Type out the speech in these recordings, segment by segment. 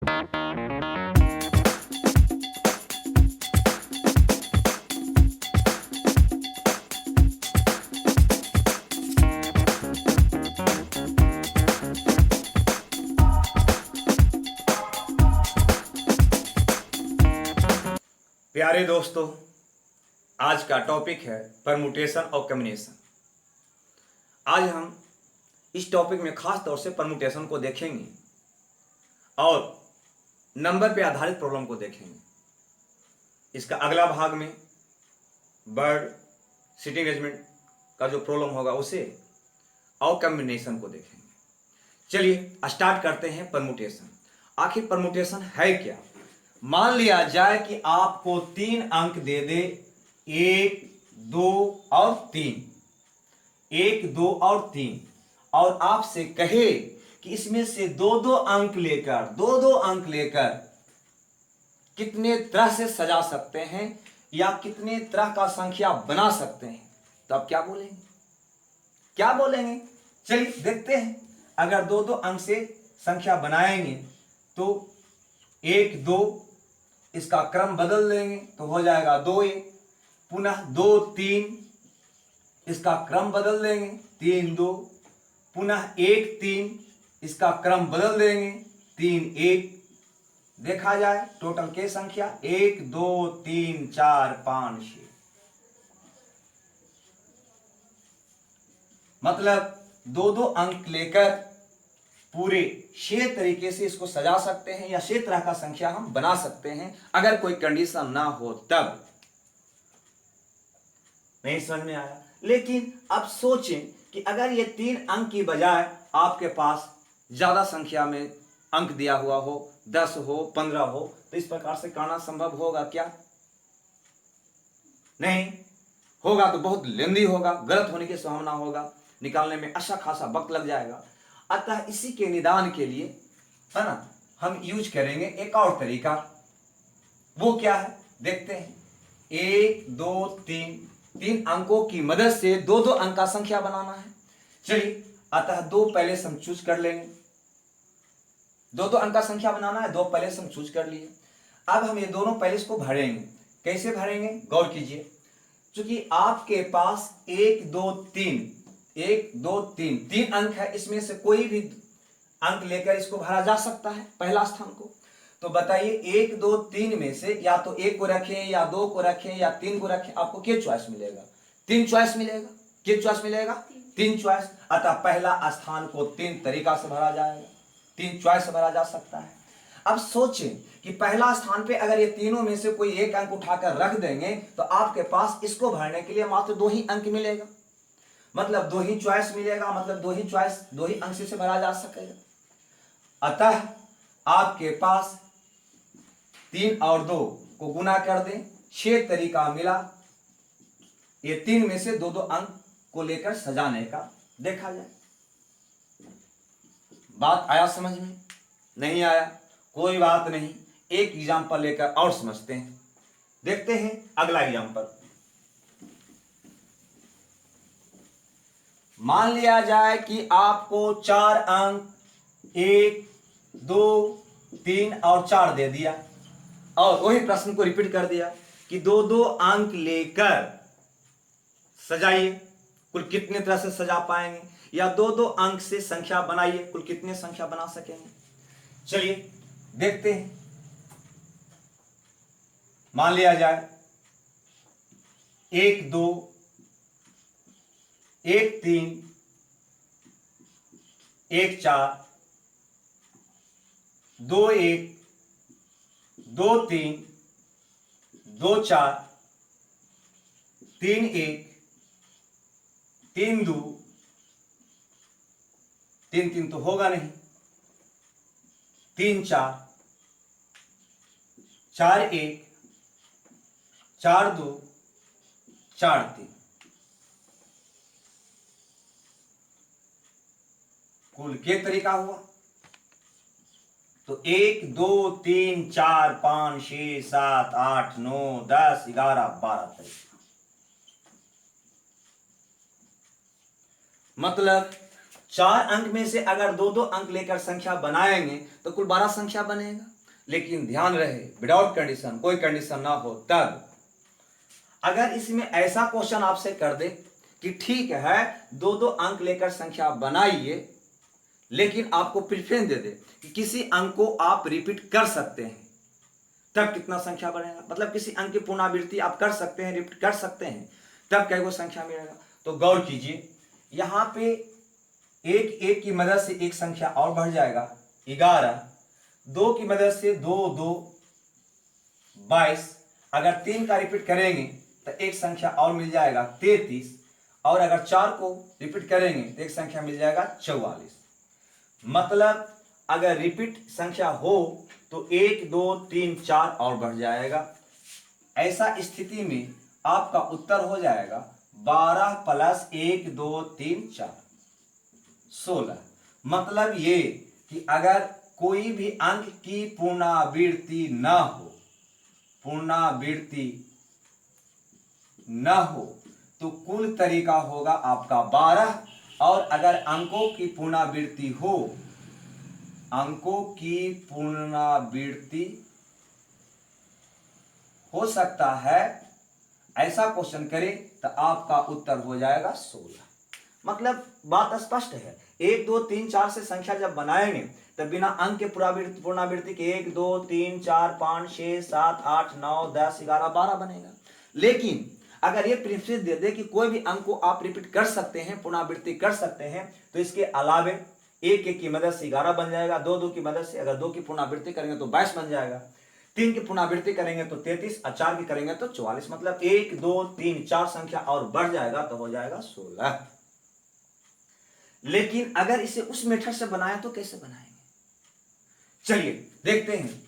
प्यारे दोस्तों, आज का टॉपिक है परमुटेशन और कॉम्बिनेशन। आज हम इस टॉपिक में खास तौर से परमुटेशन को देखेंगे और नंबर पे आधारित प्रॉब्लम को देखेंगे। इसका अगला भाग में वर्ड सिटिंग अरेंजमेंट का जो प्रॉब्लम होगा उसे और कॉम्बिनेशन को देखेंगे। चलिए स्टार्ट करते हैं परमुटेशन। आखिर परमुटेशन है क्या? मान लिया जाए कि आपको 3 अंक दे दे, 1, 2 और 3, 1, 2 और 3, और आपसे कहे कि इसमें से दो अंक लेकर कितने तरह से सजा सकते हैं या कितने तरह का संख्या बना सकते हैं, तो आप क्या बोलेंगे? चलिए देखते हैं। अगर दो अंक से संख्या बनाएंगे तो 1, 2 इसका क्रम बदल देंगे तो हो जाएगा 2, 1, पुनः 2, 3 इसका क्रम बदल देंगे 3, 2, पुनः 1, 3 इसका क्रम बदल देंगे 3, 1। देखा जाए टोटल के संख्या 1, 2, 3, 4, 5, 6, मतलब दो अंक लेकर पूरे 6 तरीके से इसको सजा सकते हैं या 6 तरह का संख्या हम बना सकते हैं। अगर कोई कंडीशन ना हो तब। नहीं समझ में आया? लेकिन अब सोचें कि अगर ये 3 अंक की बजाय आपके पास ज्यादा संख्या में अंक दिया हुआ हो, 10 हो, 15 हो, तो इस प्रकार से करना संभव होगा क्या? नहीं होगा, तो बहुत लेंदी होगा, गलत होने की संभावना होगा, निकालने में अच्छा खासा वक्त लग जाएगा। अतः इसी के निदान के लिए, है ना, हम यूज करेंगे एक और तरीका। वो क्या है देखते हैं। 1, 2, 3 अंकों की मदद से दो अंक का संख्या बनाना है। चलिए, अतः 2 पहले से हम चूज कर लेंगे। दो अंक का संख्या बनाना है, 2 पहले से हम चूज कर लिए। अब हम ये दोनों पहले इसको भरेंगे। कैसे भरेंगे? गौर कीजिए। क्योंकि आपके पास 1, 2, 3 अंक है, इसमें से कोई भी अंक लेकर इसको भरा जा सकता है पहला स्थान को। तो बताइए 1, 2, 3 में से या तो 1 को रखें या 2 को रखें या 3 को रखें, आपको क्या चॉइस मिलेगा? 3 चॉइस मिलेगा। क्या चॉइस मिलेगा? 3 चॉइस। अतः पहला स्थान को 3 तरीका से भरा जाएगा, 3 चॉइस से भरा जा सकता है। अब सोचें कि पहला स्थान पे अगर ये तीनों में से कोई एक अंक उठाकर रख देंगे तो आपके पास इसको भरने के लिए मात्र 2 ही अंक मिलेगा, मतलब 2 ही चॉइस मिलेगा, मतलब 2 ही चॉइस, 2 ही अंक से भरा जा सकेगा। अतः आपके पास 3 और 2 को गुना कर दें, 6 तरीका मिला ये 3 में से 2 अंक को लेकर सजाने का। देखा जाए, बात आया समझ में? नहीं आया? कोई बात नहीं, एक एग्जांपल लेकर और समझते हैं। देखते हैं अगला एग्जांपल। मान लिया जाए कि आपको 4 अंक 1, 2, 3 और 4 दे दिया और वही प्रश्न को रिपीट कर दिया कि 2 अंक लेकर सजाइए, कुल कितने तरह से सजा पाएंगे, या 2 अंक से संख्या बनाइए, कुल कितने संख्या बना सकेंगे। चलिए देखते हैं। मान लिया जाए 1, 2, 1, 3, 1, 4, 2, 1, 2, 3, 2, 4, 3, 1, 3, 2, 3 तो होगा नहीं, 3, 4, 4, 1, 4, 2, 4, 3, कुल के तरीका हुआ तो 1, 2, 3, 4, 5, 6, 7, 8, 9, 10, 11, 12 तरीका। मतलब 4 अंक में से अगर 2 अंक लेकर संख्या बनाएंगे तो कुल 12 संख्या बनेगा। लेकिन ध्यान रहे विदाउट कंडीशन, कोई कंडीशन ना हो तब। अगर इसमें ऐसा क्वेश्चन आपसे कर दे कि ठीक है 2-2 अंक लेकर संख्या बनाइए, लेकिन आपको प्रेफरेंस दे दे कि किसी अंक को आप रिपीट कर सकते हैं, तब कितना संख्या बनेगा। मतलब किसी अंक की पुनरावृत्ति आप कर सकते हैं, रिपीट कर सकते हैं, तब कई गो संख्या मिलेगा। तो गौर कीजिए, यहां पे एक एक की मदद से एक संख्या और बढ़ जाएगा 11, 2 की मदद से 2 2 22, अगर 3 का रिपीट करेंगे तो एक संख्या और मिल जाएगा 33, और अगर 4 को रिपीट करेंगे तो एक संख्या मिल जाएगा 44। मतलब अगर रिपीट संख्या हो तो 1 2 3 4 और बढ़ जाएगा। ऐसा स्थिति में आपका उत्तर हो जाएगा 12 प्लस 1 2 3 4 16। मतलब ये कि अगर कोई भी अंक की पुनरावृत्ति न हो, तो कुल तरीका होगा आपका 12, और अगर अंकों की पुनरावृत्ति हो सकता है, ऐसा क्वेश्चन करे तो आपका उत्तर हो जाएगा 16। मतलब बात स्पष्ट है, 1 2 3 4 से संख्या जब बनाएंगे तब बिना अंक के पुनरावृत्ति के 1 2 3 4 5 6 7 8 9 10 11 12 बनेगा। लेकिन अगर ये प्रेफरेंस दे दे कि कोई भी अंक को आप रिपीट कर सकते हैं, पुनरावृत्ति कर सकते हैं, तो इसके अलावे 1 1 की मदद से 11 बन जाएगा, 2 2 की मदद से अगर 2 की पुनरावृत्ति करेंगे तो 22 बन जाएगा, 3 की पुनरावृत्ति करेंगे तो 33, और 4 की करेंगे तो 44। मतलब 1 2 3 4 संख्या और बढ़ जाएगा तो हो जाएगा 16। लेकिन अगर इसे उस मेथड से बनाए तो कैसे बनाएंगे, चलिए देखते हैं।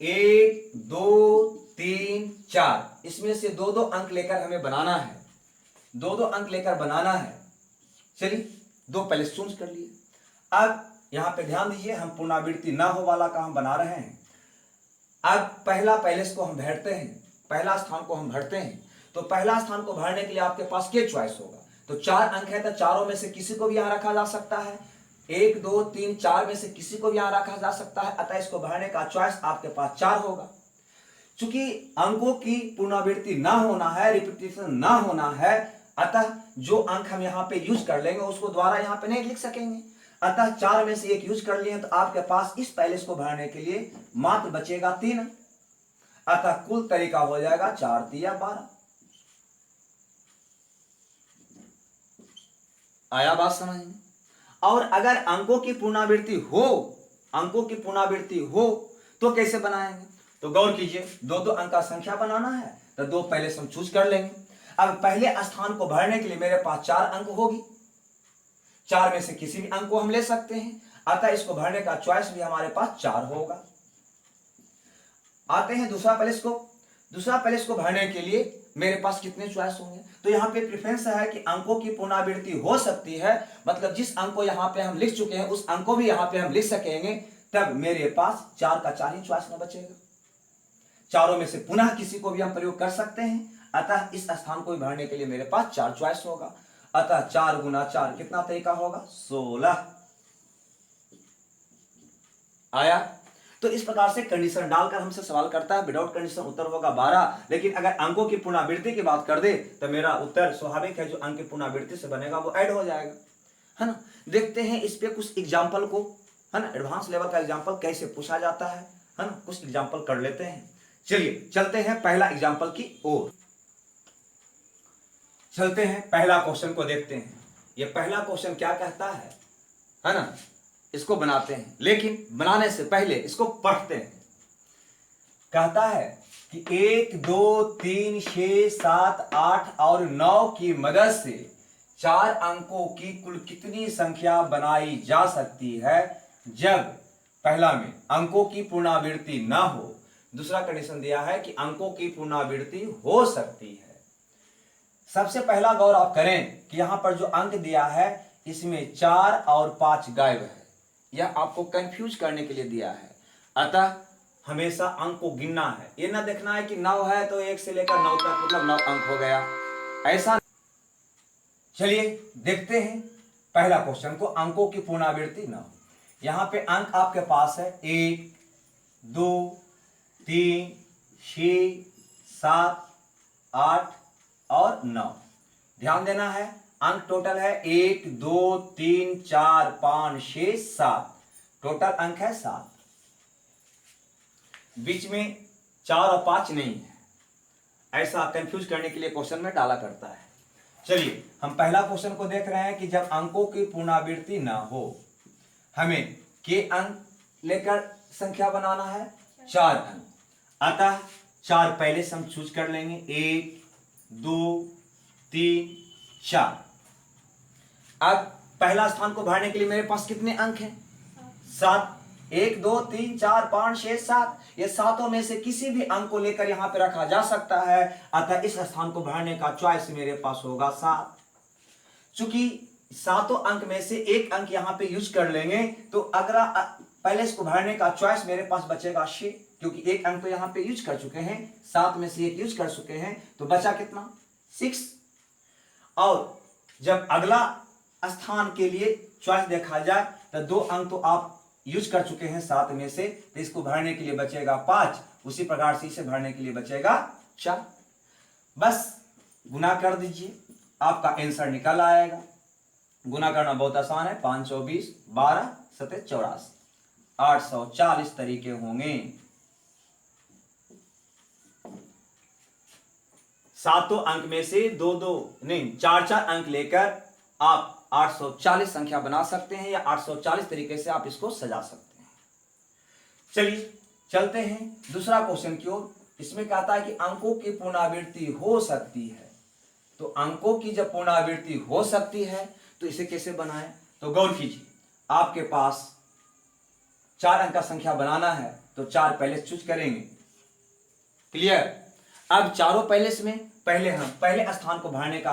1 2 3 4, इसमें से 2 2 अंक लेकर हमें बनाना है, 2 2 अंक लेकर बनाना है। चलिए 2 पहले चूज कर लिए। अब यहां पे ध्यान दीजिए, हम पुनरावृत्ति ना हो वाला का हम बना रहे हैं। अब पहला पैलेस को हम भरते हैं, पहला स्थान को हम भरते हैं। तो पहला स्थान को भरने के लिए आपके पास क्या चॉइस होगा, तो 4 अंक है तो चारों में से किसी को भी यहां रखा जा सकता है, 1 2 3 4 में से किसी को भी यहां रखा जा सकता है, अतः इसको भरने का चॉइस आपके पास 4 होगा। चूंकि अंकों की पुनरावृत्ति ना होना है, रिपीटेशन ना होना है, अतः जो अंक हम यहाँ पे यूज कर लेंगे उसको द्वारा यहाँ पे नहीं लिख सकेंगे, अतः 4 में से 1 यूज कर लिए तो आपके पास इस पैलेस को भरने के लिए मात्र बचेगा 3, अतः कुल तरीका हो जाएगा 4 3 12। आया बात समझ में। और अगर अंकों की पुनरावृत्ति हो तो कैसे बनाएंगे, तो गौर कीजिए, 2 2 अंक का संख्या बनाना है तो 2 पहले से हम चूज कर लेंगे। अब पहले स्थान को भरने के लिए मेरे पास 4 अंक होगी, 4 में से किसी भी अंक को हम ले सकते हैं, अतः इसको भरने का चॉइस भी हमारे पास 4 होगा। आते हैं दूसरा पैलेस को भरने के लिए मेरे पास कितने चॉइस होंगे, तो यहाँ पे प्रेफरेंस है कि अंकों की पुनरावृत्ति हो सकती है, मतलब जिस अंक को यहाँ पे हम लिख चुके हैं उस अंक को भी यहाँ पे हम लिख सकेंगे, तब मेरे पास 4 का 4 ही चॉइस में बचेगा। चारों में से पुनः किसी को भी हम प्रयोग कर सकते हैं, अतः इस स्थान को भी भरने के लिए मेरे पास 4 चॉइस होगा, अतः 4 गुना 4 कितना तरीका होगा 16। आया। तो इस प्रकार से कंडीशन डालकर हमसे सवाल करता है, विदाउट कंडीशन उत्तर होगा 12, लेकिन अगर अंकों की पुनरावृत्ति की बात कर दे तो मेरा उत्तर स्वाभाविक है जो अंक की पुनरावृत्ति से बनेगा वो ऐड हो जाएगा, है ना। देखते हैं इस पे कुछ एग्जाम्पल को, है ना, एडवांस लेवल का एग्जाम्पल कैसे पूछा जाता है ना, कुछ एग्जाम्पल कर लेते हैं। चलिए चलते हैं पहला एग्जाम्पल की ओर, चलते हैं पहला क्वेश्चन को देखते हैं। ये पहला क्वेश्चन क्या कहता है ना, इसको बनाते हैं, लेकिन बनाने से पहले इसको पढ़ते हैं। कहता है कि 1 2 3 6 7 8 और 9 की मदद से 4 अंकों की कुल कितनी संख्या बनाई जा सकती है जब पहला में अंकों की पुनरावृत्ति ना हो, दूसरा कंडीशन दिया है कि अंकों की पुनरावृत्ति हो सकती है। सबसे पहला गौर आप करें कि यहां पर जो अंक दिया है इसमें 4 और 5 गायब है, यह आपको कंफ्यूज करने के लिए दिया है, अतः हमेशा अंक को गिनना है, ये ना देखना है कि 9 है तो 1 से लेकर 9 तक मतलब 9 अंक हो गया, ऐसा। चलिए देखते हैं पहला क्वेश्चन को, अंकों की पुनरावृत्ति ना हो। यहां पे अंक आपके पास है 1 2 3 6 7 8 और 9। ध्यान देना है, अंक टोटल है 1 2 3 4 5 6 7, टोटल अंक है 7। बीच में 4 और 5 नहीं है, ऐसा कंफ्यूज करने के लिए क्वेश्चन में डाला करता है। चलिए हम पहला क्वेश्चन को देख रहे हैं कि जब अंकों की पुनरावृत्ति ना हो, हमें के अंक लेकर संख्या बनाना है, 4 अंक। अतः 4 पहले से हम चूज कर लेंगे, 1 2 3 4। अब पहला स्थान को भरने के लिए मेरे पास कितने अंक हैं? 7। 1 2 3 4 5 6 7, ये सातों में से किसी भी अंक को लेकर यहां पे रखा जा सकता है। अतः इस स्थान को भरने का चॉइस मेरे पास होगा 7। चूंकि सातों अंक में से एक अंक यहां पे यूज कर लेंगे तो अगला पहले इसको भरने का चॉइस मेरे पास बचेगा 6, क्योंकि एक अंक तो यहां पे यूज कर चुके हैं, 7 में से एक यूज कर चुके हैं, तो बचा कितना? 6। और जब अगला स्थान के लिए चॉइस देखा जाए तो 2 अंक तो आप यूज कर चुके हैं 7 में से, तो इसको भरने के लिए बचेगा 5। उसी प्रकार से इसे भरने के लिए बचेगा 4। बस गुना कर दीजिए, आपका आंसर निकल आएगा। गुना करना बहुत आसान है, 5 24 12 7 84, 840 तरीके होंगे। सातों अंक में से 2 2 नहीं 4 4 अंक लेकर आप 840 संख्या बना सकते हैं, या 840 तरीके से आप इसको सजा सकते हैं। चलिए चलते हैं दूसरा क्वेश्चन की ओर। इसमें कहता है कि अंकों की पुनरावृत्ति हो सकती है। तो अंकों की जब पुनरावृत्ति हो सकती है तो इसे कैसे बनाएं? तो गौर कीजिए, आपके पास 4 अंक का संख्या बनाना है तो 4 पहले चूज करेंगे। क्लियर? अब चारों पहले में हम पहले स्थान को भरने का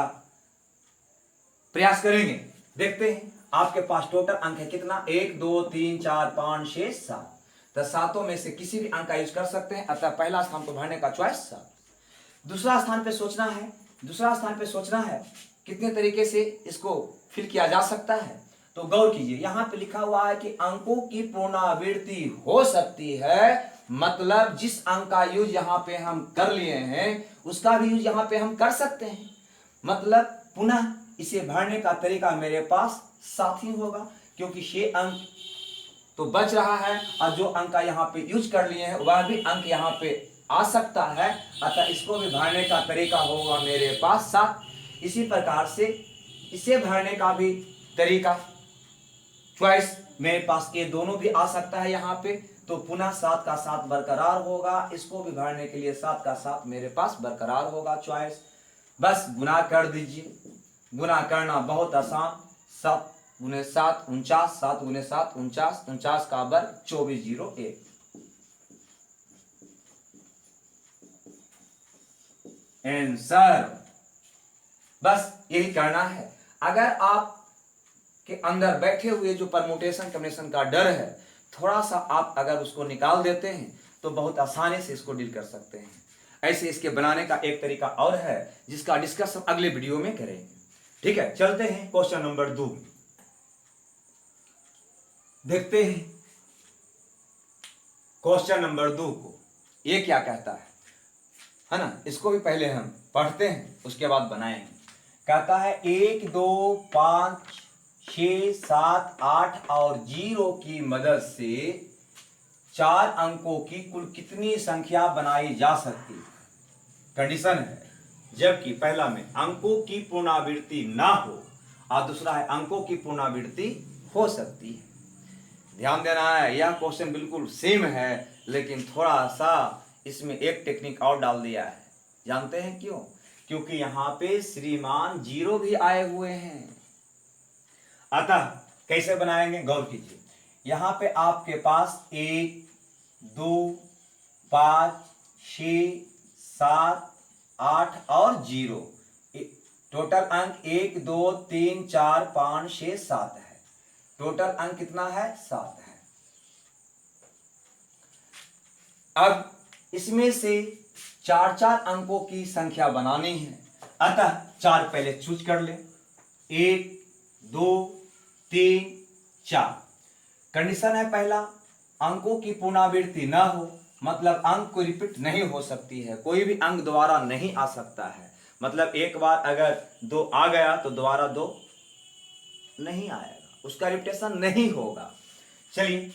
प्रयास करेंगे। देखते हैं आपके पास टोटल अंक है कितना? 1 2 3 4 5 6 7, तो सातों में से किसी भी अंक का यूज कर सकते हैं। अतः पहला स्थान को भरने का चॉइस 7। दूसरा स्थान पे सोचना है कितने तरीके से इसको फिल किया जा सकता है। तो गौर कीजिए, यहां पे लिखा हुआ है कि अंकों की पुनरावृत्ति हो सकती है, मतलब जिस अंक का यूज यहां पे हम कर लिए हैं उसका भी यूज यहां पे हम कर सकते हैं। मतलब पुनः इसे भरने का तरीका मेरे पास 7 ही होगा, क्योंकि 6 अंक तो बच रहा है और जो अंक यहाँ पे यूज कर लिए हैं वह भी अंक यहाँ पे आ सकता है। अतः इसको भी भरने का तरीका होगा मेरे पास 7। इसी प्रकार से इसे भरने का भी तरीका चॉइस मेरे पास ये दोनों भी आ सकता है यहाँ पे, तो पुनः 7 का 7 बरकरार होगा। इसको भी भरने के लिए 7 का 7 मेरे पास बरकरार होगा चॉइस। बस गुना कर दीजिए, गुना करना बहुत आसान। 7 गुने 7 49, 7 गुने 7 49, 49 का वर्ग 2401। आंसर बस यही करना है। अगर आप के अंदर बैठे हुए जो परमुटेशन कम्बिनेशन का डर है, थोड़ा सा आप अगर उसको निकाल देते हैं तो बहुत आसानी से इसको डील कर सकते हैं। ऐसे इसके बनाने का एक तरीका और है जिसका डिस्कस हम अगले वीडियो में करेंगे। ठीक है, चलते हैं क्वेश्चन नंबर 2 देखते हैं। क्वेश्चन नंबर 2 को ये क्या कहता है ना, इसको भी पहले हम पढ़ते हैं उसके बाद बनाएंगे। कहता है 1 2 5 6 7 8 और 0 की मदद से 4 अंकों की कुल कितनी संख्या बनाई जा सकती है। कंडीशन है जबकि पहला में अंकों की पुनरावृत्ति ना हो और दूसरा है अंकों की पुनरावृत्ति हो सकती है। ध्यान देना है, यह क्वेश्चन बिल्कुल सेम है लेकिन थोड़ा सा इसमें एक टेक्निक और डाल दिया है। जानते हैं क्यों? क्योंकि यहाँ पे श्रीमान 0 भी आए हुए हैं। अतः कैसे बनाएंगे गौर कीजिए, यहाँ पे आपके पास 1 2 5 6 7 8 और 0, टोटल अंक 1 2 3 4 5 6 7 है। टोटल अंक कितना है? 7 है। अब इसमें से 4 4 अंकों की संख्या बनानी है, अतः 4 पहले चूज कर ले। 1 2 3 4 कंडीशन है पहला अंकों की पुनरावृत्ति न हो, मतलब अंक को रिपीट नहीं हो सकती है, कोई भी अंक दोबारा नहीं आ सकता है। मतलब एक बार अगर 2 आ गया तो दोबारा 2 नहीं आएगा, उसका रिपीटेशन नहीं होगा। चलिए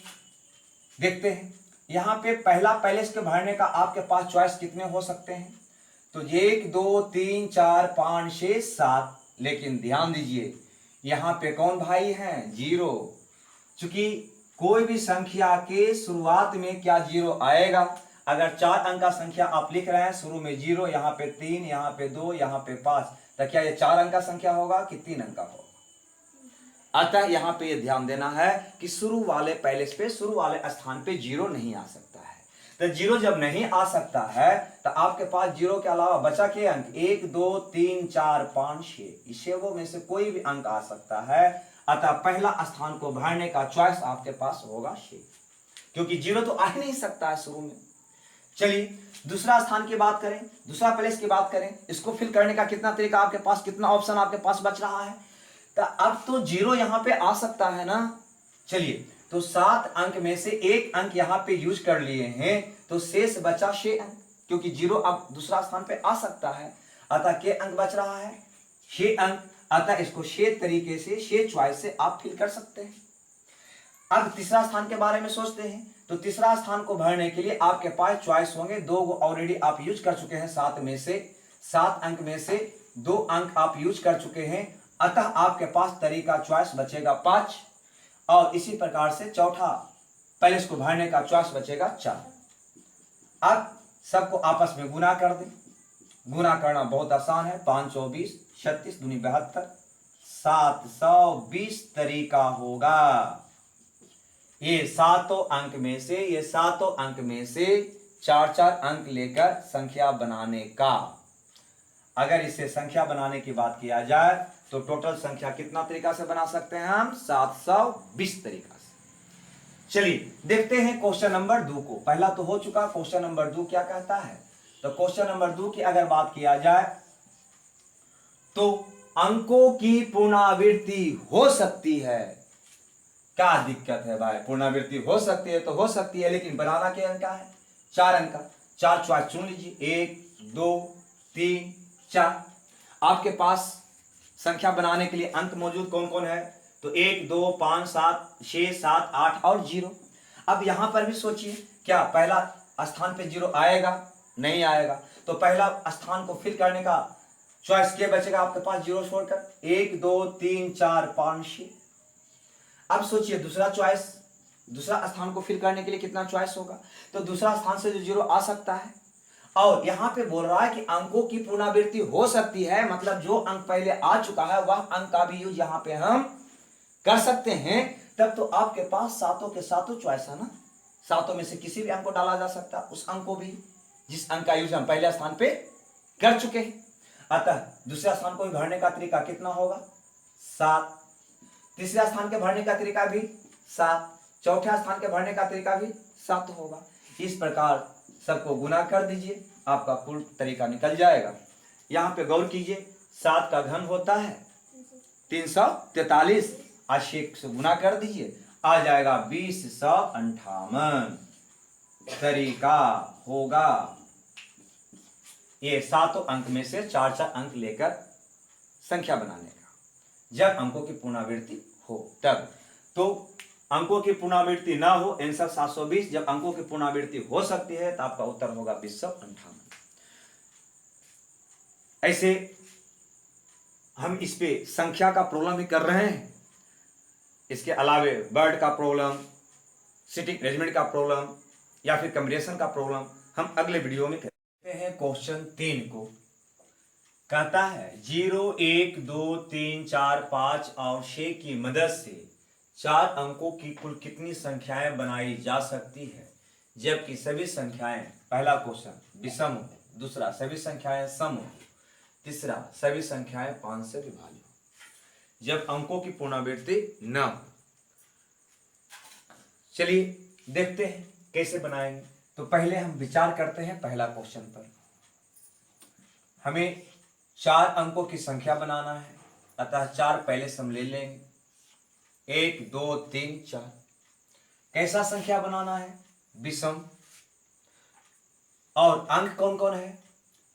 देखते हैं, यहाँ पे पहले इसके भरने का आपके पास चॉइस कितने हो सकते हैं? तो 1 2 3 4 5 6 7, लेकिन ध्यान दीजिए यहाँ पे कौन भाई हैं? 0। चूंकि कोई भी संख्या के शुरुआत में क्या 0 आएगा? अगर 4 अंक का संख्या आप लिख रहे हैं, शुरू में 0, यहाँ पे 3, यहाँ पे 2, यहाँ पे 5, तो क्या ये 4 अंक का संख्या होगा कि 3 अंक का होगा? अतः यहाँ पे ये ध्यान देना है कि शुरू वाले स्थान पे 0 नहीं आ सकता है। तो 0 जब नहीं आ सकता है तो आपके पास 0 के अलावा बचा के अंक 1 2 3 4 5 6, इससे वो में से कोई भी अंक आ सकता है। अतः पहला स्थान को भरने का चॉइस आपके पास होगा 6, क्योंकि 0 तो आ ही नहीं सकता है शुरू में। चलिए दूसरा स्थान की बात करें, दूसरा प्लेस की बात करें, इसको फिल करने का कितना तरीका आपके पास, कितना ऑप्शन आपके पास बच रहा है? तो अब तो 0 यहां पे आ सकता है ना। चलिए तो 7 अंक में से एक अंक यहां पे यूज कर लिए हैं, तो शेष बचा 6 अंक, क्योंकि 0 अब दूसरा स्थान पे आ सकता है। अतः के अंक बच रहा है? 6 अंक। अतः इसको 6 तरीके से, 6 चॉइस से आप फिल कर सकते हैं। अब तीसरा स्थान के बारे में सोचते हैं, तो तीसरा स्थान को भरने के लिए आपके पास चॉइस होंगे 2 ऑलरेडी आप यूज कर चुके हैं, 7 अंक में से 2 अंक आप यूज कर चुके हैं। अतः आपके पास तरीका चॉइस बचेगा 5, और इसी प्रकार से चौथा पहले इसको भरने का चॉइस बचेगा 4। अब सबको आपस में गुना कर दें। गुना करना बहुत आसान है, 5 चौ 20, 36 दूनी 72, 720 तरीका होगा। ये सातों अंक में से 4 अंक लेकर संख्या बनाने का। अगर इसे संख्या बनाने की बात किया जाए तो टोटल संख्या कितना तरीका से बना सकते हैं हम? 720 तरीका से। चलिए देखते हैं क्वेश्चन नंबर 2 को। पहला तो हो चुका, क्वेश्चन नंबर 2 क्या कहता है? तो क्वेश्चन नंबर 2 की अगर बात किया जाए तो अंकों की पुनरावृत्ति हो सकती है। क्या दिक्कत है भाई? पुनरावृत्ति हो सकती है तो हो सकती है, लेकिन बनाना क्या अंक है? 4 अंक का। 4 चॉइस चुन लीजिए, 1 2 3 4। आपके पास संख्या बनाने के लिए अंक मौजूद कौन कौन है? तो 1 2 5 7 6 7 8 और 0। अब यहां पर भी सोचिए, क्या पहला स्थान पे 0 आएगा? नहीं आएगा। तो पहला स्थान को फिल करने का चॉइस क्या बचेगा आपके पास 0 छोड़कर? 1 2 3 4 5 6। अब सोचिए दूसरा चॉइस, दूसरा स्थान को फिल करने के लिए कितना चॉइस होगा? तो दूसरा स्थान से जो 0 आ सकता है, और यहां पे बोल रहा है कि अंकों की पुनरावृत्ति हो सकती है, मतलब जो अंक पहले आ चुका है वह अंक का भी यूज यहां पे हम कर सकते हैं। तब तो आपके पास सातों के सातों चॉइस है ना, सातों में से किसी भी अंक को डाला जा सकता है, उस अंक को भी जिस अंक का यूज हम पहले स्थान पे कर चुके हैं। अतः दूसरा स्थान को भी भरने का तरीका कितना होगा? 7। तीसरा स्थान के भरने का तरीका भी 7, चौथा स्थान के भरने का तरीका भी 7 होगा। इस प्रकार सबको गुना कर दीजिए, आपका कुल तरीका निकल जाएगा। यहाँ पे गौर कीजिए, 7 का घन होता है 343, 80 से गुना कर दीजिए, आ जाएगा 2058 तरीका होगा। ये सातों अंक में से 4 अंक लेकर संख्या बनाने का, जब अंकों की पुनरावृत्ति हो तब। तो अंकों की पुनरावृत्ति ना हो, आंसर 720। जब अंकों की पुनरावृत्ति हो सकती है तो आपका उत्तर होगा 2058। ऐसे हम इस पे संख्या का प्रॉब्लम भी कर रहे हैं, इसके अलावे वर्ड का प्रॉब्लम, सिटिंग अरेंजमेंट का प्रॉब्लम या फिर कम्बिनेशन का प्रॉब्लम हम अगले वीडियो में करते हैं। क्वेश्चन 3 को कहता है 0 1 2 3 4 5 और 6 की मदद से 4 अंकों की कुल कितनी संख्याएं बनाई जा सकती है, जबकि सभी संख्याएं, पहला क्वेश्चन, विषम हो, दूसरा सभी संख्याएं सम हो, तीसरा सभी संख्याएं 5 से विभाज्य हो, जब अंकों की पुनरावृत्ति न हो। चलिए देखते हैं कैसे बनाएंगे। तो पहले हम विचार करते हैं पहला क्वेश्चन पर। हमें 4 अंकों की संख्या बनाना है, अतः 4 पहले से हम ले लेंगे, 1 2 3 4। कैसा संख्या बनाना है? विषम। और अंक कौन कौन है?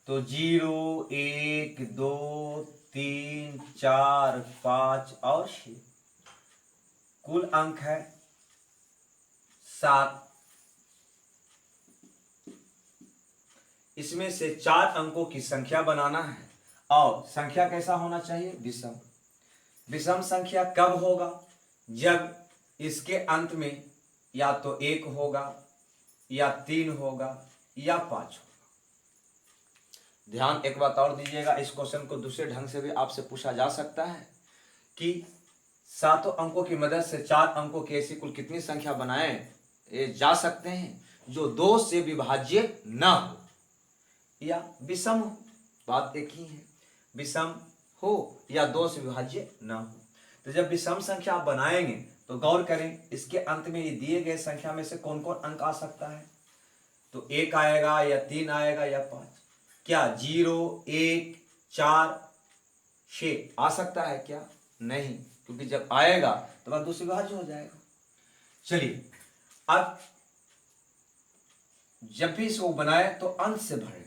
तो 0, 1, 2, 3, 4, 5 और 6। कुल अंक है 7। इसमें से 4 अंकों की संख्या बनाना है और संख्या कैसा होना चाहिए? विषम। विषम संख्या कब होगा? जब इसके अंत में या तो 1 होगा या 3 होगा या 5 होगा। ध्यान एक बात और दीजिएगा, इस क्वेश्चन को दूसरे ढंग से भी आपसे पूछा जा सकता है कि 7 अंकों की मदद से 4 अंकों की ऐसी कुल कितनी संख्या बनाए जा सकते हैं जो 2 से विभाज्य न हो या विषम हो। बात एक ही है, विषम हो या 2 से विभाज्य न हो। तो जब विषम संख्या आप बनाएंगे तो गौर करें, इसके अंत में ये दिए गए संख्या में से कौन कौन अंक आ सकता है? तो 1 आएगा या 3 आएगा या 5। क्या 0, 1, 4, 6 आ सकता है क्या? नहीं, क्योंकि जब आएगा तो वह 2 से विभाज्य हो जाएगा। चलिए, अब जब भी इसको बनाए तो अंत से भरें,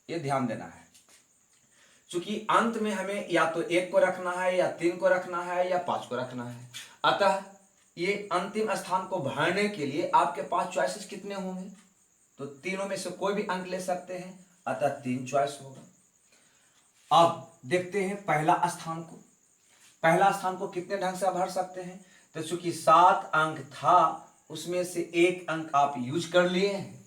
ये ध्यान देना है। चूंकि अंत में हमें या तो 1 को रखना है या 3 को रखना है या 5 को रखना है, अतः ये अंतिम स्थान को भरने के लिए आपके पास चॉइसेस कितने होंगे? तो तीनों में से कोई भी अंक ले सकते हैं, अतः 3 चॉइस होगा। अब देखते हैं पहला स्थान को। पहला स्थान को कितने ढंग से भर सकते हैं? तो चूंकि 7 अंक था, उसमें से 1 अंक आप यूज कर लिए हैं,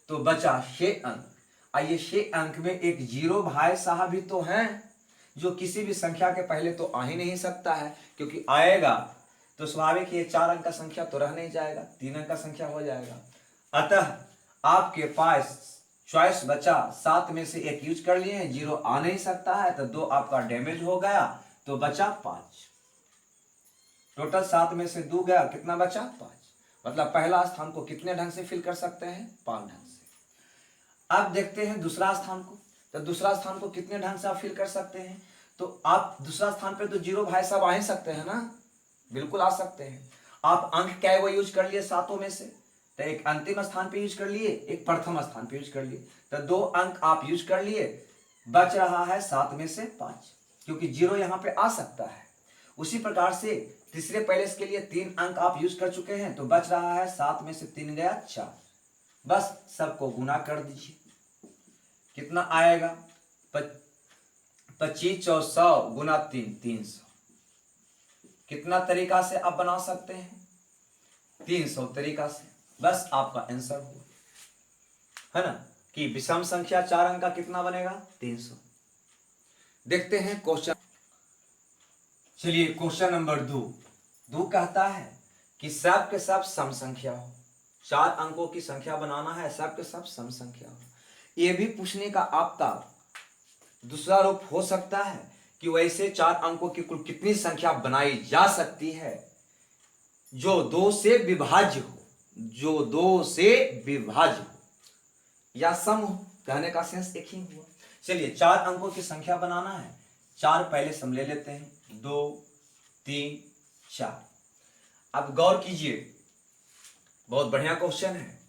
तो बचा 6 अंक। आइए, 6 अंक में एक 0 भाई साहब भी तो हैं, जो किसी भी संख्या के पहले तो आ ही नहीं सकता है, क्योंकि आएगा तो स्वाभाविक ये 4 अंक का संख्या तो रह नहीं जाएगा, 3 अंक का संख्या हो जाएगा। अतः आपके पास चॉइस बचा, 7 में से 1 यूज कर लिए हैं, 0 आ नहीं सकता है, तो 2 आपका डैमेज हो गया, तो बचा 5। टोटल 7 में से 2 गया, कितना बचा? 5। मतलब पहला स्थान को कितने ढंग से फिल कर सकते हैं? 5 ढंग से। अब देखते हैं दूसरा स्थान को। तो दूसरा स्थान को कितने ढंग से आप फिल कर सकते हैं? तो आप दूसरा स्थान पे तो 0 भाई साहब आ ही सकते हैं ना, बिल्कुल आ सकते हैं। आप अंक क्या है वो यूज कर लिए 7 में से, तो एक अंतिम स्थान पे यूज कर लिए, एक प्रथम स्थान पे यूज कर लिए, तो 2 अंक आप यूज कर लिए, बच रहा है 7 में से 5, क्योंकि 0 यहां पे आ सकता है। उसी प्रकार से तीसरे पैलेस के लिए 3 अंक आप यूज कर चुके हैं, तो बच रहा है 7 में से 3 गया 4। बस सबको गुना कर दीजिए, कितना आएगा? 25 और 100 गुना 3, 300। कितना तरीका से आप बना सकते हैं? 300 तरीका से। बस आपका आंसर हुआ, है ना, कि विषम संख्या 4 अंक का कितना बनेगा? 300। देखते हैं क्वेश्चन। चलिए, क्वेश्चन नंबर 2 कहता है कि सब के सब सम संख्या हो। 4 अंकों की संख्या बनाना है, सब के सब सम संख्या हो। यह भी पूछने का आपका दूसरा रूप हो सकता है कि वैसे 4 अंकों की कुल कितनी संख्या बनाई जा सकती है जो 2 से विभाज्य हो, जो 2 से विभाज्य हो या सम हो। कहने का सेंस एक ही हुआ। चलिए, 4 अंकों की संख्या बनाना है। 4 पहले सम ले लेते हैं, 2, 3, 4। अब गौर कीजिए, बहुत बढ़िया क्वेश्चन है।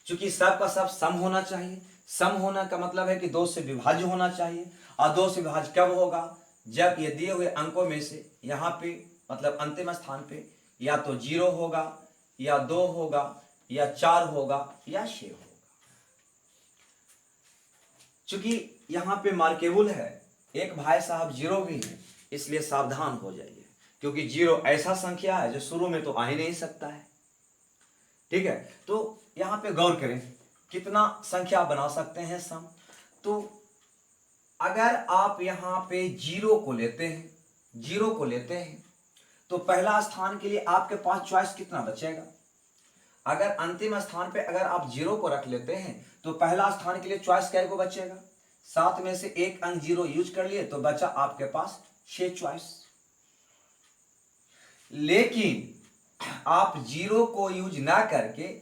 क्योंकि सब का सब सम होना चाहिए। सम होना का मतलब है कि 2 से विभाज्य होना चाहिए। और 2 से विभाज्य कब होगा? जब ये दिए हुए अंकों में से यहाँ पे मतलब अंतिम स्थान पे या तो 0 होगा या 2 होगा या 4 होगा या 6 होगा। चूंकि यहाँ पे मार्केबल है, एक भाई साहब 0 भी है, इसलिए सावधान हो जाइए, क्योंकि 0 ऐसा संख्या है जो शुरू में तो आ ही नहीं सकता है। ठीक है, तो यहाँ पे गौर करें कितना संख्या बना सकते हैं सम। तो अगर आप यहाँ पे 0 को लेते हैं, 0 को लेते हैं, तो पहला स्थान के लिए आपके पास चॉइस कितना बचेगा? अगर अंतिम स्थान पे अगर आप 0 को रख लेते हैं तो पहला स्थान के लिए चॉइस क्या को बचेगा? 7 में से 1 अंक 0 यूज कर लिए, तो बचा आपके पास 6 चॉइस। लेकिन आप 0 को यूज ना करके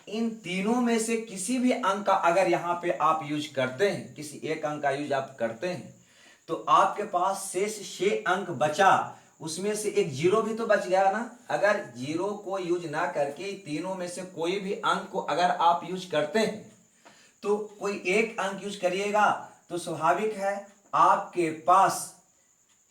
इन तीनों में से किसी भी अंक का अगर यहां पे आप यूज करते हैं, किसी एक अंक का यूज आप करते हैं, तो आपके पास शेष 6 अंक बचा, उसमें से एक जीरो भी तो बच गया ना। अगर जीरो को यूज ना करके तीनों में से कोई भी अंक को अगर आप यूज करते हैं तो कोई एक अंक यूज करिएगा तो स्वाभाविक है आपके पास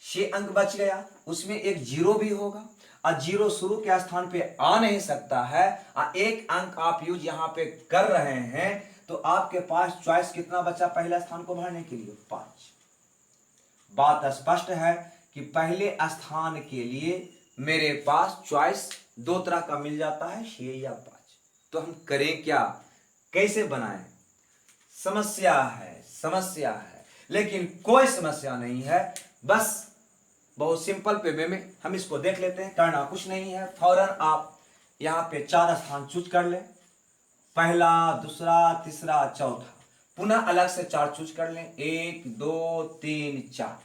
6 अंक बच गया, उसमें एक जीरो भी होगा और जीरो शुरू के स्थान पे आ नहीं सकता है और एक अंक आप यूज यहां पे कर रहे हैं तो आपके पास चॉइस कितना बचा पहले स्थान को भरने के लिए? 5। बात स्पष्ट है कि पहले स्थान के लिए मेरे पास चॉइस दो तरह का मिल जाता है, 6 या 5। तो हम करें क्या, कैसे बनाएं? समस्या है, लेकिन कोई समस्या नहीं है। बस बहुत सिंपल वे में हम इसको देख लेते हैं। करना कुछ नहीं है, फौरन आप यहाँ पे 4 स्थान चूज कर लें, पहला, दूसरा, तीसरा, चौथा। पुनः अलग से 4 चूज कर लें, 1 2 3 4।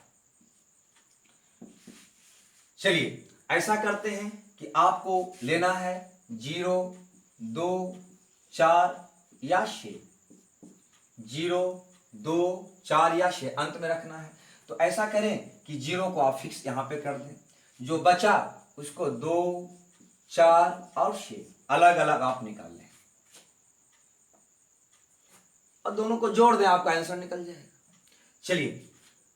चलिए ऐसा करते हैं कि आपको लेना है 0 2 4 या 6, 0 2 4 या 6 अंत में रखना है। तो ऐसा करें कि 0 को आप फिक्स यहां पे कर दें, जो बचा उसको 2 4 और 6 अलग अलग आप निकाल लें और दोनों को जोड़ दें, आपका आंसर निकल जाएगा। चलिए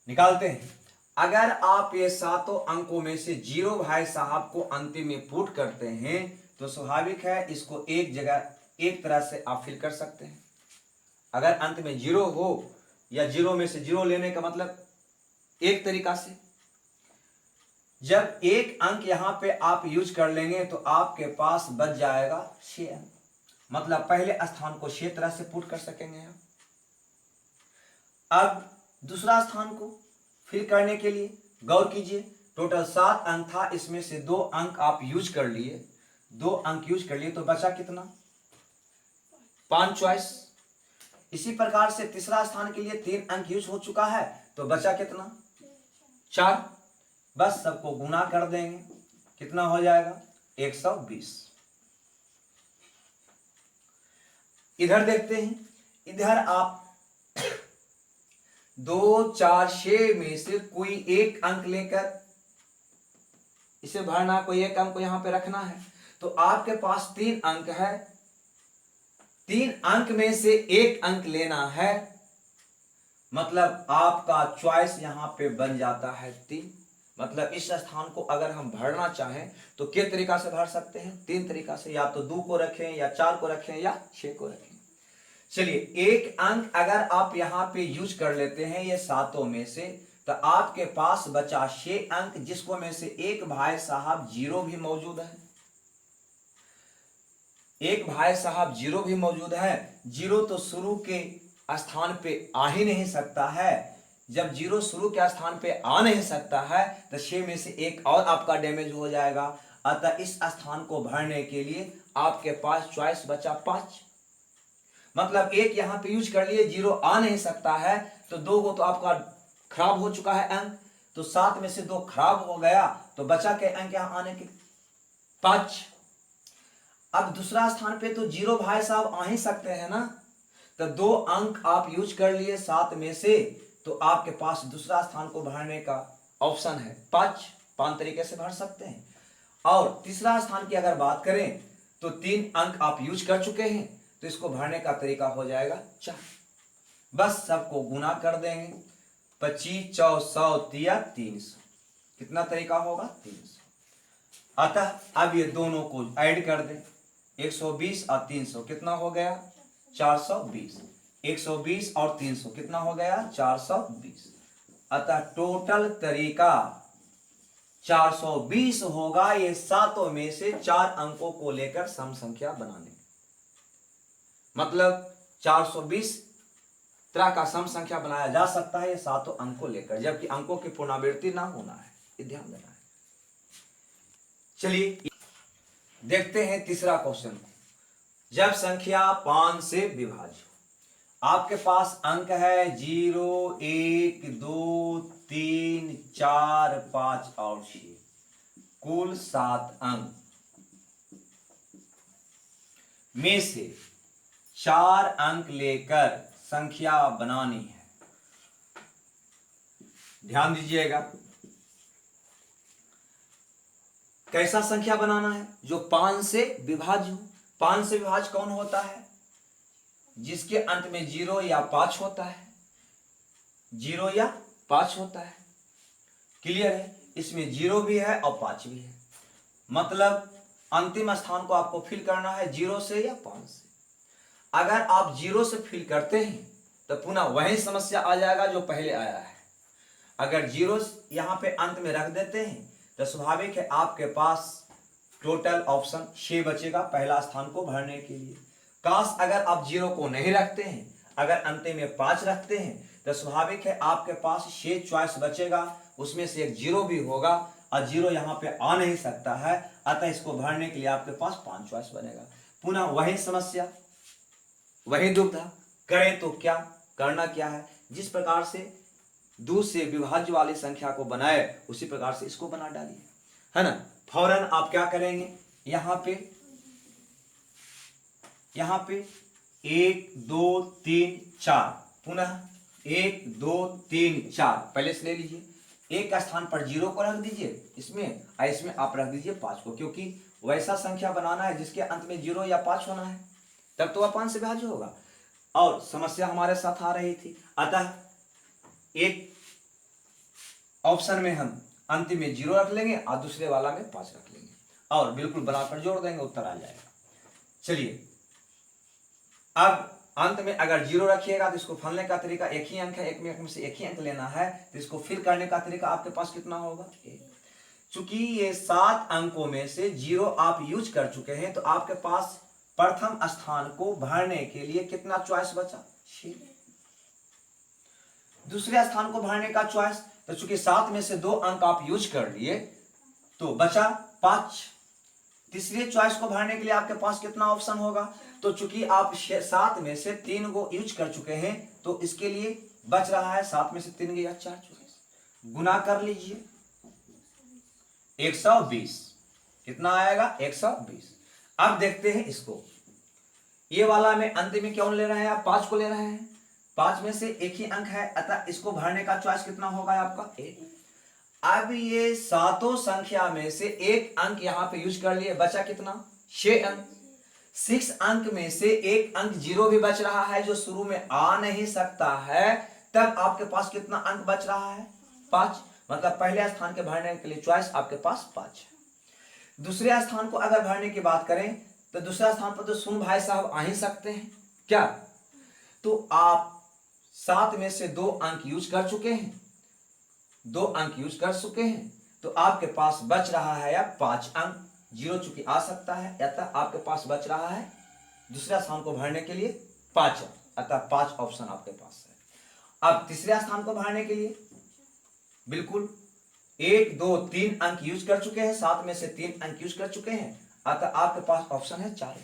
निकालते हैं। अगर आप ये सातों अंकों में से 0 भाई साहब को अंतिम में पुट करते हैं तो स्वाभाविक है इसको एक जगह एक तरह से आप फिल कर सकते हैं। अगर अंत में 0 हो या 0 में से 0 लेने का मतलब एक तरीका से, जब एक अंक यहां पे आप यूज कर लेंगे तो आपके पास बच जाएगा 6 अंक। मतलब पहले स्थान को 6 तरह से पुट कर सकेंगे आप। अब दूसरा स्थान को फिल करने के लिए गौर कीजिए, टोटल 7 अंक था, इसमें से 2 अंक आप यूज कर लिए, 2 अंक यूज कर लिए तो बचा कितना? 5 चॉइस। इसी प्रकार से तीसरा स्थान के लिए 3 अंक यूज हो चुका है तो बचा कितना? 4। बस सबको गुना कर देंगे, कितना हो जाएगा? 120। इधर देखते हैं, इधर आप 2 4 6 में से कोई एक अंक लेकर इसे भरना, कोई एक अंक को यहां पे रखना है। तो आपके पास 3 अंक है, 3 अंक में से एक अंक लेना है, मतलब आपका चॉइस यहां पे बन जाता है 3। मतलब इस स्थान को अगर हम भरना चाहें तो किस तरीका से भर सकते हैं? 3 तरीका से, या तो 2 को रखें या 4 को रखें या 6 को रखें। चलिए एक अंक अगर आप यहां पे यूज कर लेते हैं ये सातों में से तो आपके पास बचा 6 अंक, जिसको में से एक भाई साहब 0 भी मौजूद है, एक भाई साहब 0 भी मौजूद है। 0 तो शुरू के स्थान पे आ ही नहीं सकता है। जब 0 शुरू के स्थान पे आ नहीं सकता है तो 6 में से एक और आपका डैमेज हो जाएगा। अतः इस स्थान को भरने के लिए आपके पास चॉइस बचा 5। मतलब एक यहां पे यूज कर लिए, 0 आ नहीं सकता है तो 2 को तो आपका खराब हो चुका है अंक, तो 7 में से 2 खराब हो गया तो बचा के अंक यहां आने के 5। अब दूसरा स्थान पे तो 0 भाई साहब आ ही सकते हैं ना, तो 2 अंक आप यूज कर लिए 7 में से, तो आपके पास दूसरा स्थान को भरने का ऑप्शन है 5 तरीके से भर सकते हैं। और तीसरा स्थान की अगर बात करें तो 3 अंक आप यूज कर चुके हैं तो इसको भरने का तरीका हो जाएगा 4। बस सबको गुना कर देंगे, 25 4 100 300, कितना तरीका होगा? 300। अतः अब ये दोनों को ऐड कर दें, 120 और 300 कितना हो गया? 420। 120 और 300 कितना हो गया? 420। अतः टोटल तरीका 420 होगा ये सातों में से 4 अंकों को लेकर सम संख्या बनाने। मतलब 420 तरह का सम संख्या बनाया जा सकता है ये सातों अंक को लेकर, जबकि अंकों की पुनरावृत्ति ना होना है, ये ध्यान देना है। चलिए देखते हैं तीसरा क्वेश्चन। जब संख्या 5 से विभाज्य हो, आपके पास अंक है 0 1 2 3 4 5 और 6, कुल 7 अंक में से 4 अंक लेकर संख्या बनानी है। ध्यान दीजिएगा, कैसा संख्या बनाना है? जो 5 से विभाज्य हो। 5 से विभाज्य कौन होता है? जिसके अंत में 0 या 5 होता है। 0 या 5 होता है। क्लियर है? इसमें 0 भी है और 5 भी है। मतलब अंतिम स्थान को आपको फिल करना है 0 से या 5 से। अगर आप 0 से फिल करते हैं तो पुनः वही समस्या आ जाएगा जो पहले आया है। अगर 0 यहां पे अंत में रख देते हैं तो स्वाभाविक है आपके पास टोटल ऑप्शन 6 बचेगा पहला स्थान को भरने के लिए। काश अगर आप 0 को नहीं रखते हैं, अगर अंत में 5 रखते हैं तो स्वाभाविक है आपके पास 6 चॉइस बचेगा, उसमें से एक 0 भी होगा और 0 यहाँ पे आ नहीं सकता है। अतः इसको भरने के लिए आपके पास 5 चॉइस बनेगा। पुनः वही समस्या, वही दुविधा, करें तो क्या, करना क्या है? जिस प्रकार से 2 से विभाज्य वाली संख्या को बनाए उसी प्रकार से इसको बना डालिए, है ना। फौरन आप क्या करेंगे? यहाँ पे 1 2 3 4, पुनः 1 2 3 4 पहले से ले लीजिए। एक स्थान पर 0 को रख दीजिए इसमें, और इसमें आप रख दीजिए 5 को, क्योंकि वैसा संख्या बनाना है जिसके अंत में 0 या 5 होना है, तब तो वह 5 से विभाज्य होगा। और समस्या हमारे साथ आ रही थी, अतः एक ऑप्शन में हम अंतिम में 0 रख लेंगे और दूसरे वाला में 5 रख लेंगे और बिल्कुल बनाकर जोड़ देंगे, उत्तर आ जाएगा। चलिए, अब अंत में अगर 0 रखिएगा तो इसको फलने का तरीका एक ही अंक है, एक में से एक ही अंक लेना है, तो इसको फिल करने का तरीका आपके पास कितना होगा? 1। चूंकि ये 7 अंकों में से 0 आप यूज कर चुके हैं तो आपके पास प्रथम स्थान को भरने के लिए कितना चॉइस बचा? 6। दूसरे स्थान को भरने का चॉइस, तो चूंकि 7 में से 2 अंक आप यूज कर लिए तो बचा 5। तीसरे चॉइस को भरने के लिए आपके पास कितना ऑप्शन होगा? तो चूंकि आप 7 में से 3 को यूज कर चुके हैं तो इसके लिए बच रहा है 7 में से 3 गया 4 चॉइस। गुना कर लीजिए 120, कितना आएगा? 120। अब देखते हैं इसको, ये वाला में अंत में क्यों ले रहे हैं आप? 5 को ले रहे हैं, 5 में से एक ही अंक है, अतः इसको भरने का चॉइस कितना होगा आपका? 1। अब ये सातों संख्या में से एक अंक यहां पे यूज कर लिए, बचा कितना? 6 अंक। 6 अंक में से एक अंक 0 भी बच रहा है जो शुरू में आ नहीं सकता है, तब आपके पास कितना अंक बच रहा है? 5। मतलब पहले स्थान के भरने के लिए चॉइस आपके पास 5 है। दूसरे स्थान को अगर भरने की बात करें तो दूसरा स्थान पर तो शून्य भाई साहब आ ही सकते हैं क्या? तो आप 7 में से 2 अंक यूज कर चुके हैं, 2 अंक यूज कर चुके हैं, तो आपके पास बच रहा है या 5 अंक। 0 चूंकि आ सकता है, अतः आपके पास बच रहा है दूसरा स्थान को भरने के लिए 5 अंक, अतः 5 ऑप्शन आपके पास है। अब तीसरे स्थान को भरने के लिए बिल्कुल 1 2 3 अंक यूज कर चुके हैं, 7 में से 3 अंक यूज कर चुके हैं, अतः आपके पास ऑप्शन है 4।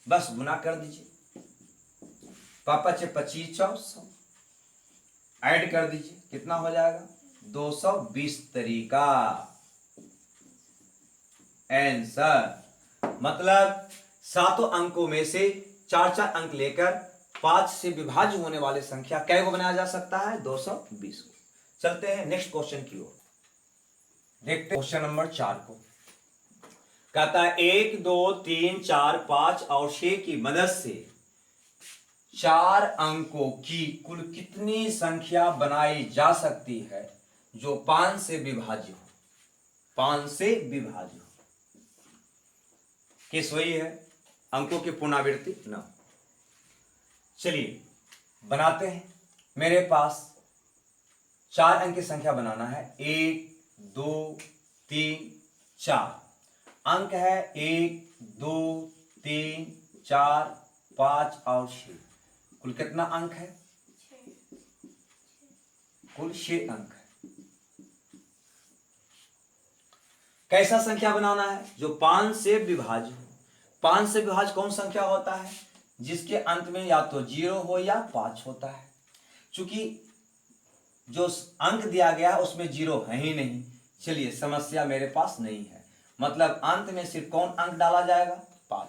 बस गुना कर दीजिए, पापा 25 100 ऐड कर दीजिए, कितना हो जाएगा? 220 तरीका आंसर। मतलब सातों अंकों में से 4 अंक लेकर 5 से विभाज्य होने वाली संख्या कै को बनाया जा सकता है? 220 को। चलते हैं नेक्स्ट क्वेश्चन की ओर, देखते हैं क्वेश्चन नंबर 4 को। कहता है 1 2 3 4 5 और 6 की मदद से 4 अंकों की कुल कितनी संख्या बनाई जा सकती है जो 5 से विभाज्य हो? 5 से विभाज्य हो। केस वही है, अंकों की पुनरावृत्ति न। चलिए बनाते हैं। मेरे पास 4 अंक की संख्या बनाना है, 1 2 3 4 अंक है, 1 2 3 4 5 और 6। कुल कितना अंक है? कुल 6 अंक है। कैसा संख्या बनाना है? जो 5 से विभाज्य हो। 5 से विभाज्य कौन संख्या होता है? जिसके अंत में या तो 0 हो या 5 होता है। चूंकि जो अंक दिया गया है उसमें 0 है ही नहीं, चलिए समस्या मेरे पास नहीं है। मतलब अंत में सिर्फ कौन अंक डाला जाएगा? 5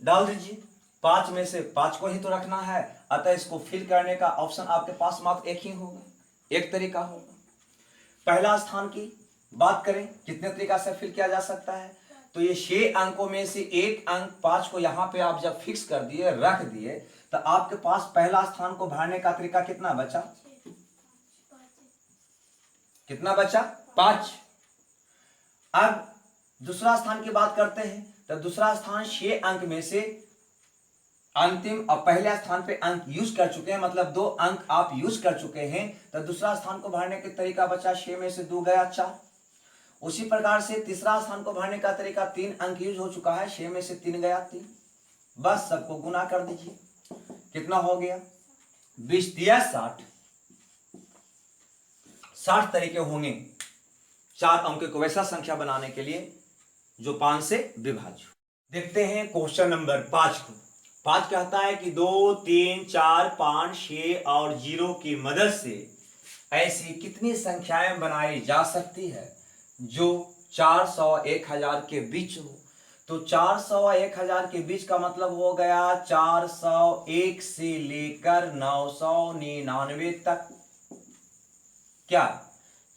डाल दीजिए। 5 में से 5 को ही तो रखना है, अतः इसको फिल करने का ऑप्शन आपके पास मात्र एक ही होगा, एक तरीका होगा। पहला स्थान की बात करें कितने तरीका से फिल किया जा सकता है, तो ये 6 अंकों में से एक अंक 5 को यहाँ पे आप जब फिक्स कर दिए, रख दिए, तो आपके पास पहला स्थान को भरने का तरीका कितना बचा? कितना बचा? 5। अब दूसरा स्थान की बात करते हैं, तो दूसरा स्थान 6 अंक में से अंतिम और पहले स्थान पे अंक यूज कर चुके हैं, मतलब 2 अंक आप यूज कर चुके हैं, तो दूसरा स्थान को भरने का तरीका बचा 6 में से 2 गया 4। उसी प्रकार से तीसरा स्थान को भरने का तरीका 3 अंक यूज हो चुका है, 6 में से 3 गया 3। बस सबको गुना कर दीजिए, कितना हो गया? 20 दिया 60। 60 तरीके होंगे 4 अंक को वैसा संख्या बनाने के लिए जो 5 से विभाज्य। देखते हैं क्वेश्चन नंबर 5 को। 5 कहता है कि 2, 3, 4, 5, 6 और 0 की मदद से ऐसी कितनी संख्याएं बनाई जा सकती है जो 400 1000 के बीच हो। तो 400 1000 के बीच का मतलब हो गया 401 से लेकर 999 तक। क्या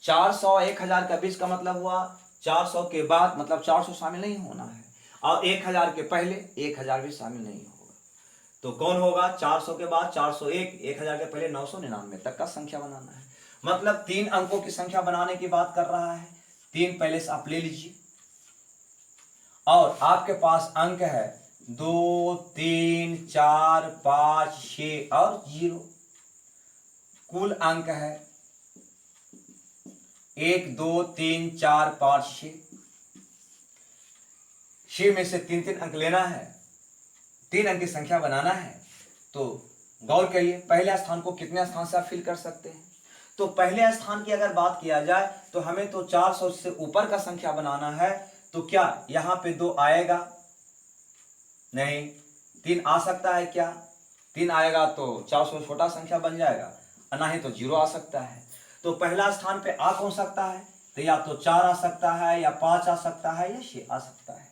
400 1000 का बीच का मतलब हुआ 400 के बाद, मतलब 400 शामिल नहीं होना है, और 1000 के पहले 1000 भी शामिल नहीं होगा। तो कौन होगा? 400 के बाद 401, 1000 के पहले 999 तक का संख्या बनाना है। मतलब 3 अंकों की संख्या बनाने की बात कर रहा है। 3 पहले से आप ले लीजिए, और आपके पास अंक है 2, 3, 4, 5, 6 और 0। कुल अंक है 1, 2, 3, 4, 5, 6। 6 में से 3 अंक लेना है, 3 अंक की संख्या बनाना है। तो गौर करिए, पहले स्थान को कितने स्थान से आप फिल कर सकते हैं। तो पहले स्थान की अगर बात किया जाए तो हमें तो 400 से ऊपर का संख्या बनाना है। तो क्या यहां पे 2 आएगा? नहीं। 3 आ सकता है क्या? 3 आएगा तो 400 छोटा संख्या बन जाएगा, ना ही तो 0 आ सकता है। तो पहला स्थान पे आ कौन सकता है? तो या तो 4 आ सकता है, या 5 आ सकता है, या 6 आ सकता है।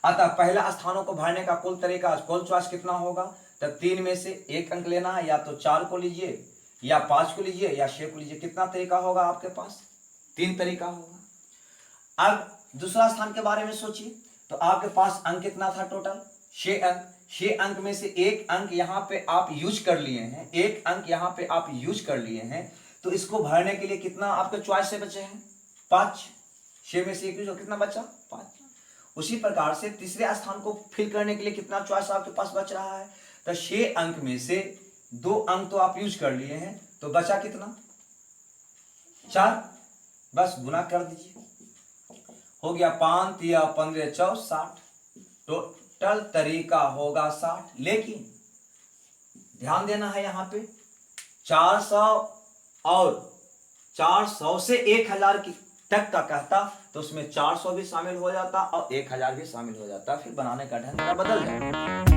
अतः पहला स्थानों को भरने का कुल तरीका, कुल चॉइस कितना होगा? तो 3 में से 1 अंक लेना है, या तो 4 को लीजिए, या 5 को लीजिए, या 6 को लीजिए। कितना तरीका होगा आपके पास? 3 तरीका होगा। अब दूसरा स्थान के बारे में सोचिए, तो आपके पास अंक कितना था टोटल? 6 अंक। 6 अंक में से 1 अंक यहाँ पे आप यूज कर लिए हैं, 1 अंक यहाँ पे आप यूज कर लिए हैं। तो इसको भरने के लिए कितना आपके चॉइस से बचे हैं? 5। 6 में से 1 यूज, कितना बचा? 5। उसी प्रकार से तीसरे स्थान को फिल करने के लिए कितना चॉइस आपके पास बच रहा है? तो 6 अंक में से 2 अंक तो आप यूज कर लिए हैं, तो बचा कितना? 4। बस गुना कर दीजिए, हो गया 5 या 15 4 60। टोटल तरीका होगा 60। लेकिन ध्यान देना है यहाँ पे 400 और 400 से 1000 की तक का कहता, तो उसमें 400 भी शामिल हो जाता और 1000 भी शामिल हो जाता, फिर बनाने का ढंग का बदल जाएगा।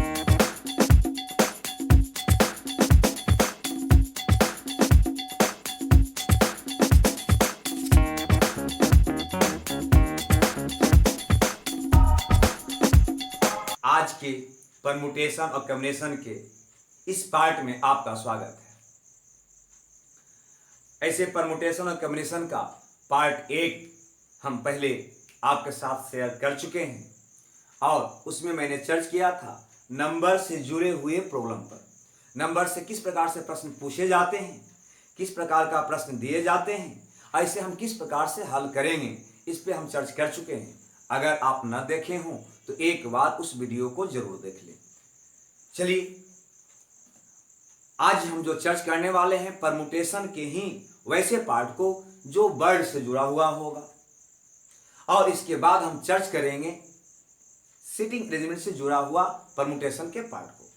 आज के परमुटेशन और कॉम्बिनेशन के इस पार्ट में आपका स्वागत है। ऐसे परमुटेशन और कॉम्बिनेशन का पार्ट 1 हम पहले आपके साथ शेयर कर चुके हैं, और उसमें मैंने चर्चा किया था नंबर से जुड़े हुए प्रॉब्लम पर। नंबर से किस प्रकार से प्रश्न पूछे जाते हैं, किस प्रकार का प्रश्न दिए जाते हैं, ऐसे हम किस प्रकार से हल करेंगे, इस पे हम चर्चा कर चुके हैं। अगर आप न देखे हों तो एक बार उस वीडियो को जरूर देख लें। चलिए, आज हम जो चर्चा करने वाले हैं परमुटेशन के ही वैसे पार्ट को जो वर्ड से जुड़ा हुआ होगा, और इसके बाद हम चर्चा करेंगे सिटिंग अरेंजमेंट से जुड़ा हुआ परमुटेशन के पार्ट को।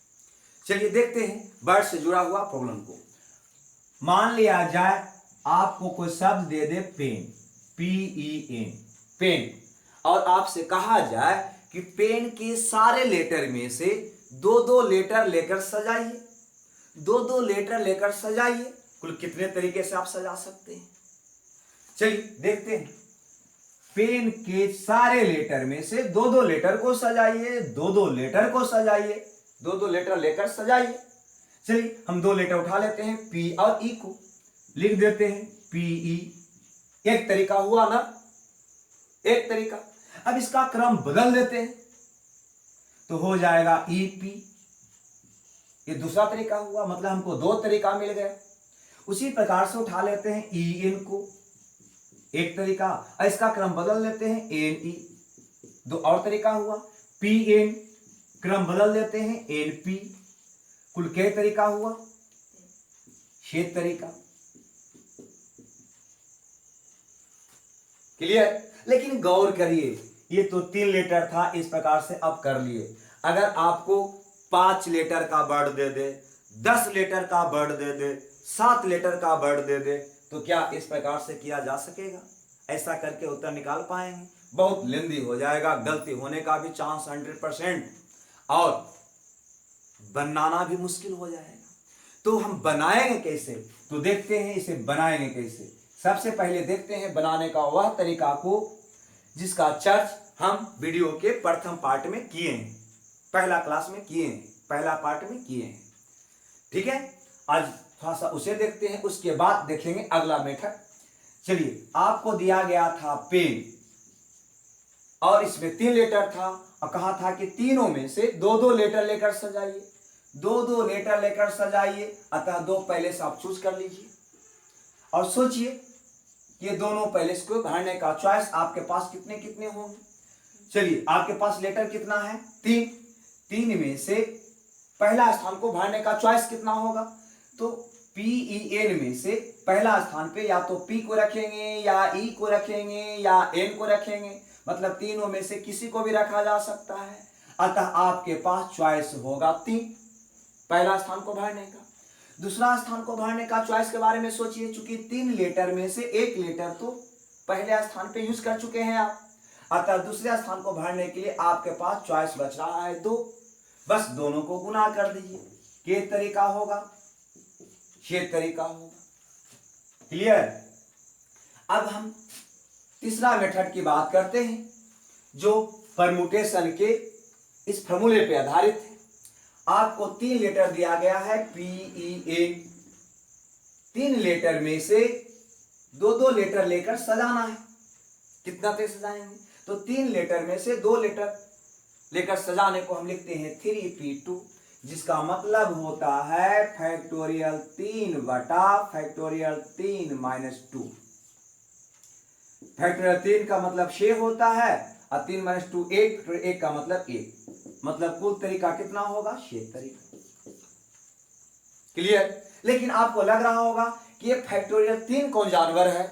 चलिए देखते हैं वर्ड से जुड़ा हुआ प्रॉब्लम को। मान लिया जाए आपको कोई शब्द दे दे पेन, PEN, पेन, और आपसे कहा जाए कि पेन के सारे लेटर में से 2-2 लेटर लेकर सजाइए। 2-2 लेटर लेकर सजाइए। कुल कितने तरीके से आप सजा सकते हैं? चलिए देखते हैं। पेन के सारे लेटर में से 2-2 लेटर को सजाइए, 2-2 लेटर को सजाइए, 2-2 लेटर लेकर सजाइए। चलिए हम 2 लेटर उठा लेते हैं, P और E को, लिख देते हैं PE एक तरीका हुआ ना, एक तरीका। अब इसका क्रम बदल देते हैं तो हो जाएगा EP, ये दूसरा तरीका हुआ, मतलब हमको दो तरीका मिल गया। उसी प्रकार से उठा लेते हैं EN को, एक तरीका, और इसका क्रम बदल लेते हैं NE, दो और तरीका हुआ। PN, क्रम बदल देते हैं NP, कुल के तरीका हुआ, 6 तरीका। क्लियर? लेकिन गौर करिए, ये तो 3 लेटर था, इस प्रकार से अब कर लिए। अगर आपको 5 लेटर का वर्ड दे दे, 10 लेटर का वर्ड दे दे, 7 लेटर का वर्ड दे दे, तो क्या इस प्रकार से किया जा सकेगा? ऐसा करके उत्तर निकाल पाएंगे? बहुत लेंदी हो जाएगा, गलती होने का भी चांस 100%, और बनाना भी मुश्किल हो जाएगा। तो हम बनाएंगे कैसे? तो देखते हैं इसे बनाएंगे कैसे। सबसे पहले देखते हैं बनाने का वह तरीका को जिसका चर्च हम वीडियो के प्रथम पार्ट में किए हैं, पहला क्लास में किए हैं, पहला पार्ट में किए हैं। ठीक है, आज थोड़ा सा उसे देखते हैं, उसके बाद देखेंगे अगला मेथड। चलिए, आपको दिया गया था पेन और इसमें 3 लेटर था और कहा था कि तीनों में से 2-2 लेटर लेकर सजाइए, 2-2 लेटर लेकर सजाइए। अतः 2 पहले से आप चूज कर लीजिए और सोचिए ये दोनों पहले को भरने का चॉइस आपके पास कितने कितने होंगे। चलिए, आपके पास लेटर कितना है? 3 में से पहला स्थान को भरने का चॉइस कितना होगा? तो PEN में से पहला स्थान पे या तो P को रखेंगे या E को रखेंगे या N को रखेंगे, मतलब तीनों में से किसी को भी रखा जा सकता है। अतः आपके पास चॉइस होगा 3 पहला स्थान को भरने का। दूसरा स्थान को भरने का चॉइस के बारे में सोचिए, चूंकि 3 लेटर में से 1 लेटर तो पहले स्थान पे यूज कर चुके हैं आप, अतः दूसरे स्थान को भरने के लिए आपके पास चॉइस बच रहा है 2, बस दोनों को गुना कर दीजिए। के तरीका होगा, 6 तरीका होगा। क्लियर? अब हम तीसरा मेथड की बात करते हैं जो परमुटेशन के इस फॉर्मूले पे आधारित है। आपको 3 लेटर दिया गया है PEN, 3 लेटर में से 2-2 लेटर लेकर सजाना है। कितना तेज सजाएंगे? तो 3 लेटर में से 2 लेटर लेकर सजाने को हम लिखते हैं 3P2, जिसका मतलब होता है फैक्टोरियल 3 बटा फैक्टोरियल 3 माइनस 2। फैक्टोरियल 3 का मतलब 6 होता है और 3 माइनस 2 8, तो 1 का मतलब 1, मतलब कुल तरीका कितना होगा? 6 तरीका। क्लियर? लेकिन आपको लग रहा होगा कि ये फैक्टोरियल 3 कौन जानवर है,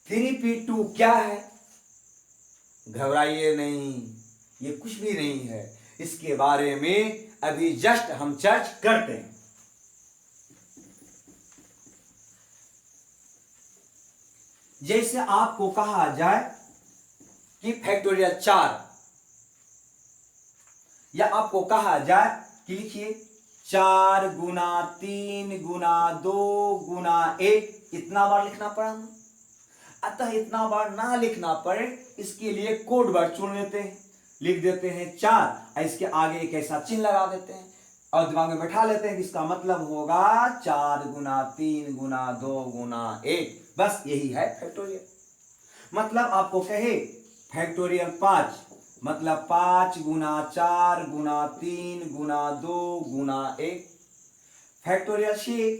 3P2 क्या है? घबराइए नहीं, ये कुछ भी नहीं है, इसके बारे में अभी जस्ट हम चर्च करते हैं। जैसे आपको कहा जाए कि फैक्टोरियल 4, या आपको कहा जाए कि लिखिए 4 गुना 3 गुना 2 गुना 1, इतना बार लिखना पड़ा। अतः इतना बार ना लिखना पड़े इसके लिए कोड वर्ड चुन लेते हैं, लिख देते हैं 4 और इसके आगे एक ऐसा चिन्ह लगा देते हैं और दिमाग में बैठा लेते हैं कि इसका मतलब होगा 4 गुना 3 गुना 2 गुना 1। बस यही है फैक्टोरियल। मतलब आपको कहे फैक्टोरियल 5, मतलब 5 गुना 4 गुना 3 गुना 2 गुना 1। फैक्टोरियल 6,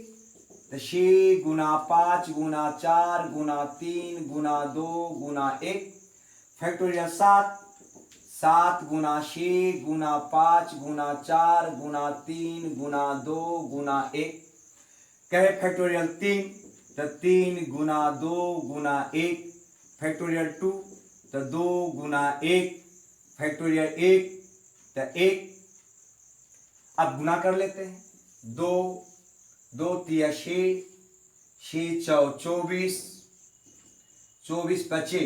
तो 6 गुना 5 गुना 4 गुना 3 गुना 2 गुना 1। फैक्टोरियल 7, 7 गुना 6 गुना 5 गुना 4 गुना 3 गुना 2 गुना 1। कहे फैक्टोरियल 3, तो 3 गुना 2 गुना 1। फैक्टोरियल 2, तो 2 गुना 1। फैक्टोरियल 1, तो 1। अब गुना कर लेते हैं, 2 2 3 6, 6 4 24, 24 बचे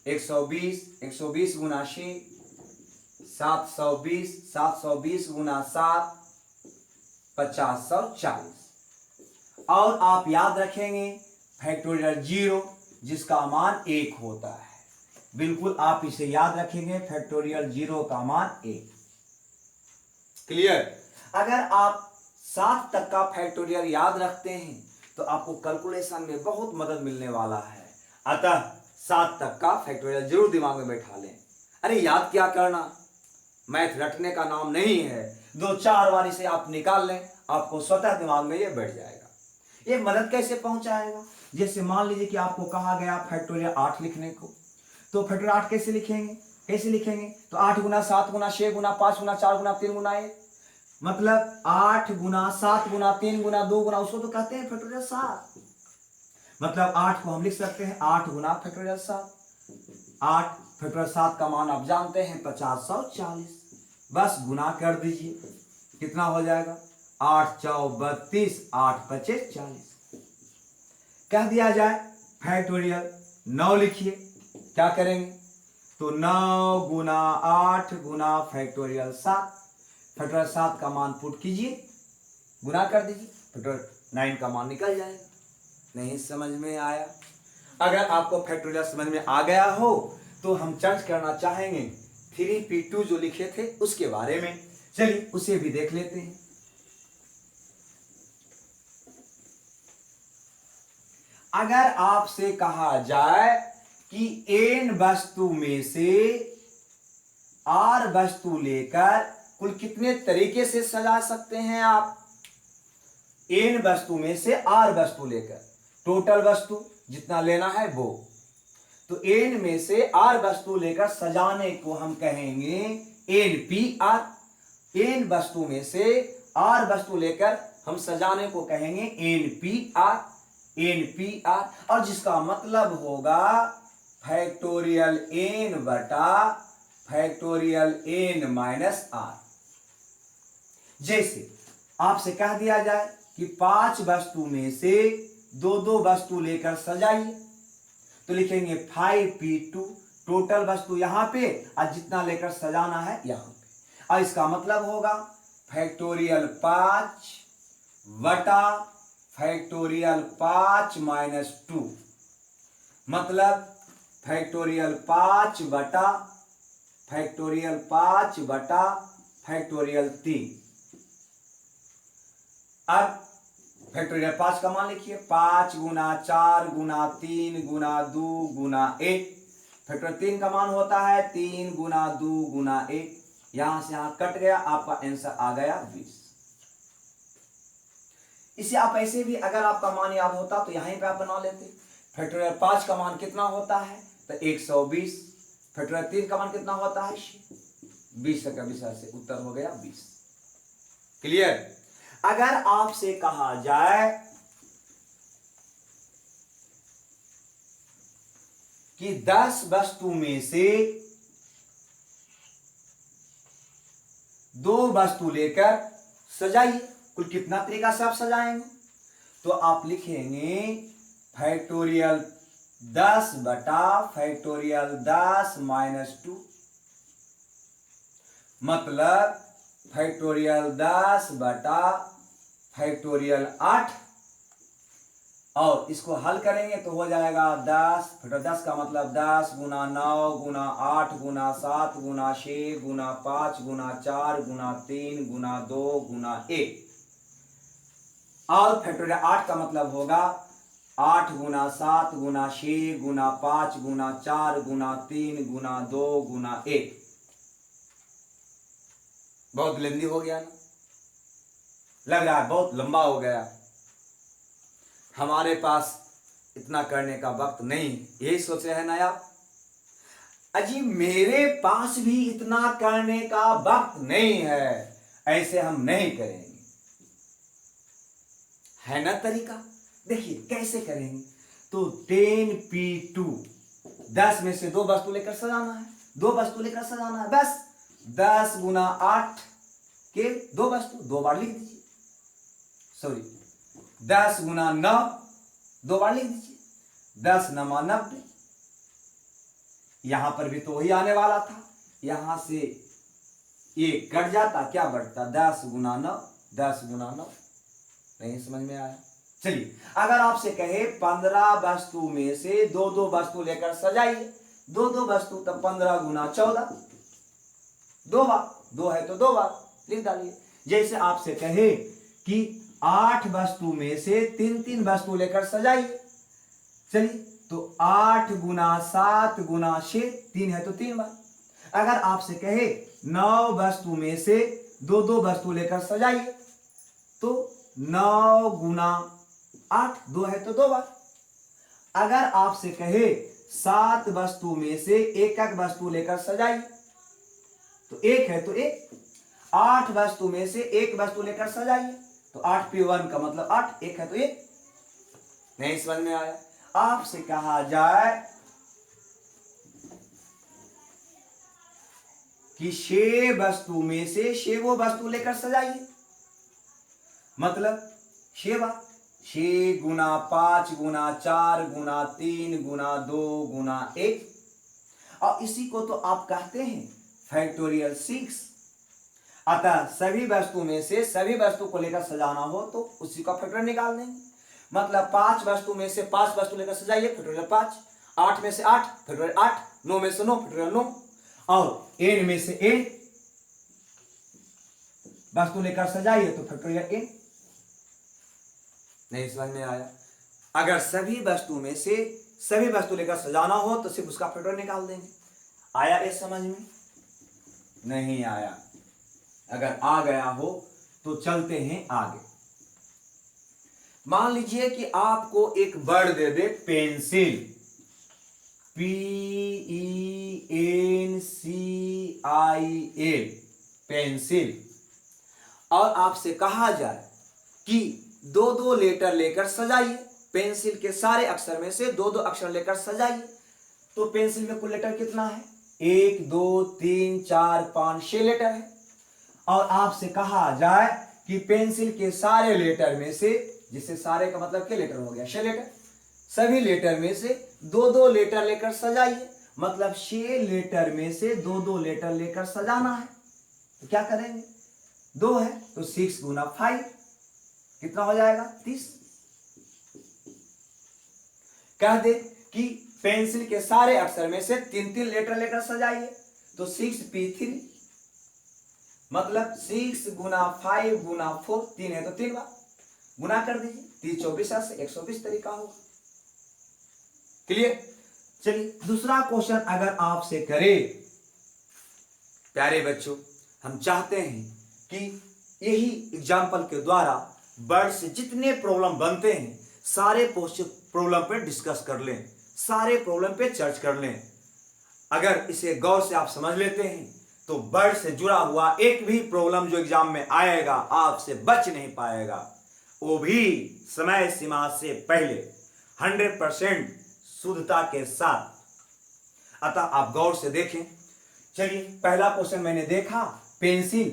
120, 120 गुना 6 720, 720 गुना 7 5040। और आप याद रखेंगे फैक्टोरियल 0 जिसका मान 1 होता है। बिल्कुल आप इसे याद रखेंगे, फैक्टोरियल 0 का मान 1। क्लियर? अगर आप 7 तक का फैक्टोरियल याद रखते हैं तो आपको कैलकुलेशन में बहुत मदद मिलने वाला है। अतः 7 तक का फैक्टोरियल जरूर दिमाग में बैठा लें। अरे याद क्या करना, मैथ रटने का नाम नहीं है। 2-4 बार इसे आप निकाल लें, आपको स्वतः दिमाग में ये बैठ जाएगा। ये मदद कैसे पहुंचाएगा? जैसे मान लीजिए कि आपको कहा गया फैक्टोरियल 8 लिखने को, तो फैक्टोरियल 8 कैसे लिखेंगे? तो 8 गुना 7 गुना 6 गुना 5 गुना 4 गुना 3 गुना 1, मतलब 8 गुना 7 गुना 3 गुना 2 गुना, उसको तो कहते हैं फैक्टोरियल 7। मतलब 8 को हम लिख सकते हैं 8 गुना फैक्टोरियल 7। 8 फैक्टोरियल 7 का मान आप जानते हैं 50/40, बस गुना कर दीजिए, कितना हो जाएगा? 8×4 = 32, 8×5 = 40। कह दिया जाए फैक्टोरियल 9 लिखिए, क्या करेंगे? तो 9 गुना 8 गुना फैक्टोरियल 7, फैक्टोरियल 7 का मान पुट कीजिए, गुना कर दीजिए, फैक्टोरियल 9 का मान निकल जाएगा। नहीं समझ में आया? अगर आपको फैक्टोरियल समझ में आ गया हो तो हम चर्च करना चाहेंगे 3p2 जो लिखे थे उसके बारे में। चलिए उसे भी देख लेते हैं। अगर आपसे कहा जाए कि n वस्तु में से r वस्तु लेकर कुल कितने तरीके से सजा सकते हैं आप? n वस्तु में से r वस्तु लेकर, टोटल वस्तु जितना लेना है वो, तो n में से r वस्तु लेकर सजाने को हम कहेंगे npr। n वस्तु में से r वस्तु लेकर हम सजाने को कहेंगे npr। और जिसका मतलब होगा फैक्टोरियल n बटा फैक्टोरियल n माइनस r। जैसे आपसे कह दिया जाए कि 5 वस्तु में से 2-2 वस्तु लेकर सजाइए, तो लिखेंगे 5p2, टोटल वस्तु यहां पे और जितना लेकर सजाना है यहां पे। और इसका मतलब होगा फैक्टोरियल 5 बटा फैक्टोरियल 5 माइनस 2, मतलब फैक्टोरियल 5 बटा फैक्टोरियल 5 बटा फैक्टोरियल 3। अब फैक्टोरियल 5 का मान लिखिए, 5 गुना 4 गुना 3 गुना 2 गुना 1। फैक्टोरियल 3 का मान होता है 3 गुना 2 गुना 1। यहां से यहां कट गया, आपका आंसर आ गया 20। इसे आप ऐसे भी अगर आपका मान याद होता तो यहीं पे आप बना लेते। फैक्टोरियल 5 का मान कितना होता है? तो 120। फैक्टोरियल 3 का मान कितना होता है? 20 का 20 से उत्तर हो गया 20। क्लियर? अगर आपसे कहा जाए कि 10 वस्तु में से 2 वस्तु लेकर सजाइए, कुल कितना तरीका से आप सजाएंगे? तो आप लिखेंगे फैक्टोरियल 10 बटा फैक्टोरियल 10 माइनस 2, मतलब फैक्टोरियल 10 बटा फैक्टोरियल 8। और इसको हल करेंगे तो हो जाएगा 10 फैक्टोरियल 10 का मतलब 10 गुना 9 गुना 8 गुना 7 गुना 6 गुना 5 गुना 4 गुना 3 गुना 2 गुना 1। और फैक्टोरियल 8 का मतलब होगा 8 गुना 7 गुना 6 गुना 5 गुना 4 गुना 3 गुना 2 गुना 1। बहुत लंबी हो गया ना, लग रहा है बहुत लंबा हो गया। हमारे पास इतना करने का वक्त नहीं, यही सोच रहे हैं ना आप? अजी मेरे पास भी इतना करने का वक्त नहीं है, ऐसे हम नहीं करेंगे। है ना तरीका? देखिए कैसे करेंगे। तो 10p2, 10 में से 2 वस्तु लेकर सजाना है, 2 वस्तु लेकर सजाना है, बस 10 गुना 8 के 2 वस्तु 2 बार लिख दीजिए। सॉरी 10 गुना 9 2 बार लिख दीजिए, 10 9 90। यहां पर भी तो वही आने वाला था, यहां से ये कट जाता, क्या बढ़ता? 10 गुना 9, 10 गुना 9। नहीं समझ में आया? चलिए अगर आपसे कहे 15 वस्तु में से 2-2 वस्तु लेकर सजाइए, 2-2 वस्तु, तब 15 गुना 14, 2 बार, 2 है तो 2 बार लिख डालिए। जैसे आपसे कहे कि 8 वस्तु में से 3-3 वस्तु लेकर सजाइए। चलिए, तो 8 गुना 7 गुना 6, 3 है तो 3 बार। अगर आपसे कहे 9 वस्तु में से 2-2 वस्तु लेकर सजाइए, तो 9 गुना 8, 2 है तो 2 बार। अगर आपसे कहे 7 वस्तु में से एक वस्तु लेकर सजाइए, तो 1 है तो 1। 8 वस्तु में से एक वस्तु लेकर सजाइए, तो 8p1 का मतलब 8, 1 है तो 1। नहीं समझ में आया? आपसे कहा जाए कि 6 वस्तु में से 6 वो वस्तु लेकर सजाइए, मतलब 6 बार। 6 गुना 5 गुना 4 गुना 3 गुना 2 गुना 1, और इसी को तो आप कहते हैं फैक्टोरियल 6। अतः सभी वस्तु में से सभी वस्तु को लेकर सजाना हो तो उसी का फैक्टोरियल निकाल देंगे। मतलब 5 वस्तु में से 5 वस्तु लेकर सजाइए, फैक्टोरियल 5। 8 में से 8, फैक्टोरियल 8। 9 में से 9, फैक्टोरियल 9। और n में से n वस्तु लेकर सजाइए तो फैक्टोरियल n। नहीं समझ में आया? अगर सभी वस्तु में से सभी वस्तु लेकर सजाना हो तो सिर्फ उसका फैक्टोरियल निकाल देंगे। आया ये समझ में? नहीं आया? अगर आ गया हो तो चलते हैं आगे। मान लीजिए कि आपको एक वर्ड दे दे पेंसिल, PENCIL, पेंसिल, और आपसे कहा जाए कि 2-2 लेटर लेकर सजाइए। पेंसिल के सारे अक्षर में से 2-2 अक्षर लेकर सजाइए। तो पेंसिल में कुल लेटर कितना है? 1 2 3 4 5 6 लेटर है। और आपसे कहा जाए कि पेंसिल के सारे लेटर में से, जिससे सारे का मतलब क्या लेटर हो गया? 6 लेटर। सभी लेटर में से 2-2 लेटर लेकर सजाइए, मतलब 6 लेटर में से 2-2 लेटर लेकर सजाना है। तो क्या करेंगे? 2 है तो 6 गुना 5 कितना हो जाएगा? 30। कह दे कि पेंसिल के सारे अक्षर में से 3-3 लेटर लेकर सजाइए, तो 6p3, मतलब 6 गुना 5 गुना 4, 3 है तो 3 बार गुना कर दीजिए। 30 24 से 120 तरीका होगा। क्लियर? चलिए दूसरा क्वेश्चन अगर आपसे करे, प्यारे बच्चों, हम चाहते हैं कि यही एग्जाम्पल के द्वारा वर्ड से जितने प्रॉब्लम बनते हैं सारे प्रॉब्लम पे डिस्कस कर लें, सारे प्रॉब्लम पे चर्च कर लें। अगर इसे गौर से आप समझ लेते हैं तो वर्ड से जुड़ा हुआ एक भी प्रॉब्लम जो एग्जाम में आएगा आपसे बच नहीं पाएगा, वो भी समय सीमा से पहले 100% शुद्धता के साथ। अतः आप गौर से देखें। चलिए पहला क्वेश्चन मैंने देखा, पेंसिल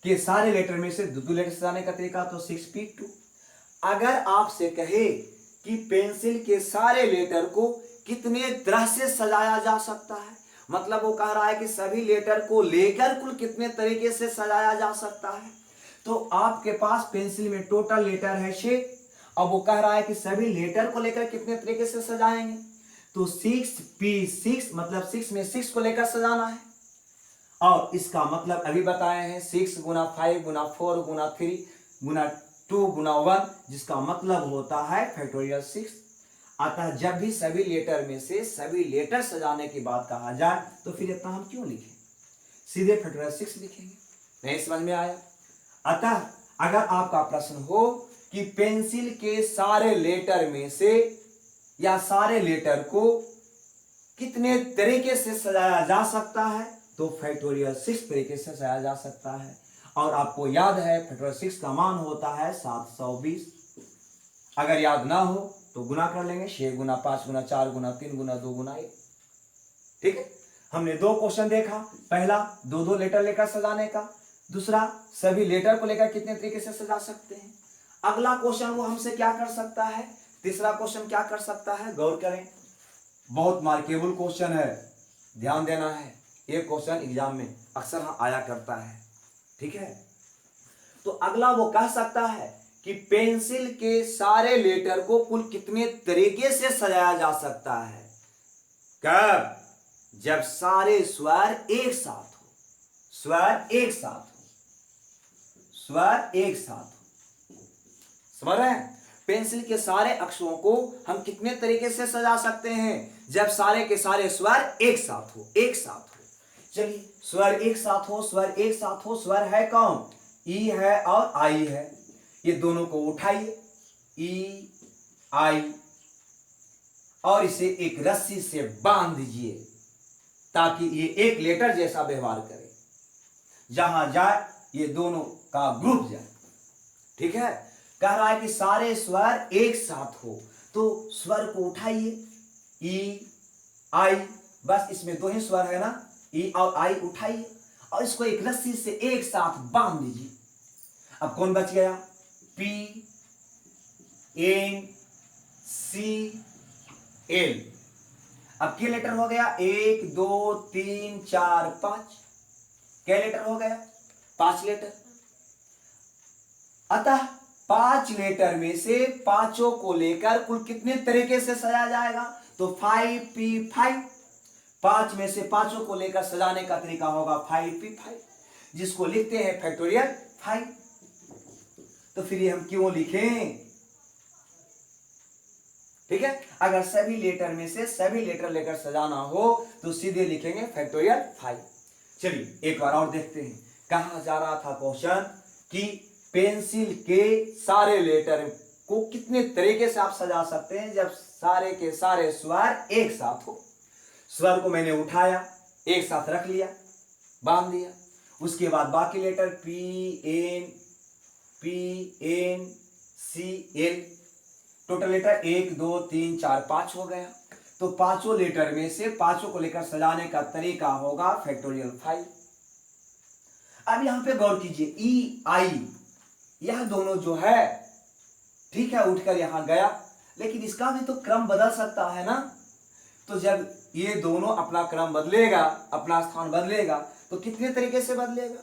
के सारे लेटर में से 2-2 लेटर सजाने का तरीका, तो 6p2। अगर आपसे कहे कि पेंसिल के सारे लेटर को कितने तरह से सजाया जा सकता है, मतलब वो कह रहा है कि सभी लेटर को लेकर कुल कितने तरीके से सजाया जा सकता है, तो आपके पास पेंसिल में टोटल लेटर है 6। अब वो कह रहा है कि सभी लेटर को लेकर कितने तरीके से सजाएंगे, तो 6p6, मतलब 6 में 6 को लेकर सजाना है। और इसका मतलब अभी बताए हैं 6 गुना 5 गुना 4 गुना 3 गुना 2 गुना 1, जिसका मतलब होता है फैक्टोरियल 6। अतः जब भी सभी लेटर में से सभी लेटर सजाने की बात कहा जाए तो फिर इतना हम क्यों लिखें, सीधे फैक्टोरियल 6 लिखेंगे। नहीं समझ में आया? अतः अगर आपका प्रश्न हो कि पेंसिल के सारे लेटर में से या सारे लेटर को कितने तरीके से सजाया जा सकता है, तो फैक्टोरियल 6 तरीके से सजाया जा सकता है। और आपको याद है फैक्टोरियल 6 का मान होता है 720। अगर याद ना हो तो गुना कर लेंगे, 6 गुना 5 गुना 4 गुना 3 गुना 2 गुना 1। ठीक है, हमने 2 क्वेश्चन देखा, पहला 2-2 लेटर लेकर सजाने का, दूसरा सभी लेटर को लेकर कितने तरीके से सजा सकते हैं। अगला क्वेश्चन वो हमसे क्या कर सकता है, तीसरा क्वेश्चन क्या कर सकता है, गौर करें, बहुत मार्केबल क्वेश्चन है, ध्यान देना है। ये क्वेश्चन एग्जाम में अक्सर आया करता है। ठीक है, तो अगला वो कह सकता है कि पेंसिल के सारे लेटर को कुल कितने तरीके से सजाया जा सकता है। कब? जब सारे स्वर एक साथ हो, स्वर एक साथ हो, स्वर एक साथ हो। समझ रहे हैं? पेंसिल के सारे अक्षरों को हम कितने तरीके से सजा सकते हैं? जब सारे के सारे स्वर एक साथ हो, एक साथ हो। चलिए, स्वर एक साथ हो, स्वर एक साथ हो। स्वर है कौन? ई है और आई है। ये दोनों को उठाइए, ई आई, और इसे एक रस्सी से बांध दीजिए ताकि ये एक लेटर जैसा व्यवहार करे। जहां जाए ये दोनों का ग्रुप जाए। ठीक है? कह रहा है कि सारे स्वर एक साथ हो, तो स्वर को उठाइए, ई आई, बस इसमें दो ही स्वर है ना, ई और आई। उठाइए और इसको एक रस्सी से एक साथ बांध दीजिए। अब कौन बच गया? P N C L. अब क्या लेटर हो गया? 1 2 3 4 5। क्या लेटर हो गया? 5 लेटर। अतः 5 लेटर में से पांचों को लेकर कुल कितने तरीके से सजाया जाएगा? तो 5P5। 5 में से पांचों को लेकर सजाने का तरीका होगा 5P5, जिसको लिखते हैं फैक्टोरियल 5। तो फिर ये हम क्यों लिखें? ठीक है? अगर सभी लेटर में से सभी लेटर लेकर सजाना हो तो सीधे लिखेंगे फैक्टोरियल 5। चलिए एक बार और देखते हैं। कहा जा रहा था क्वेश्चन कि पेंसिल के सारे लेटर को कितने तरीके से आप सजा सकते हैं जब सारे के सारे स्वर एक साथ हो। स्वर को मैंने उठाया, एक साथ रख लिया, बांध दिया। उसके बाद बाकी letter P N C L, total letter 1 2 3 4 5 हो गया। तो पांचों लेटर में से पांचों को लेकर सजाने का तरीका होगा फैक्टोरियल 5। अब यहां पे गौर कीजिए, ई आई, यह दोनों जो है, ठीक है, उठकर यहां गया, लेकिन इसका भी तो क्रम बदल सकता है ना। तो जब ये दोनों अपना क्रम बदलेगा, अपना स्थान बदलेगा, तो कितने तरीके से बदलेगा?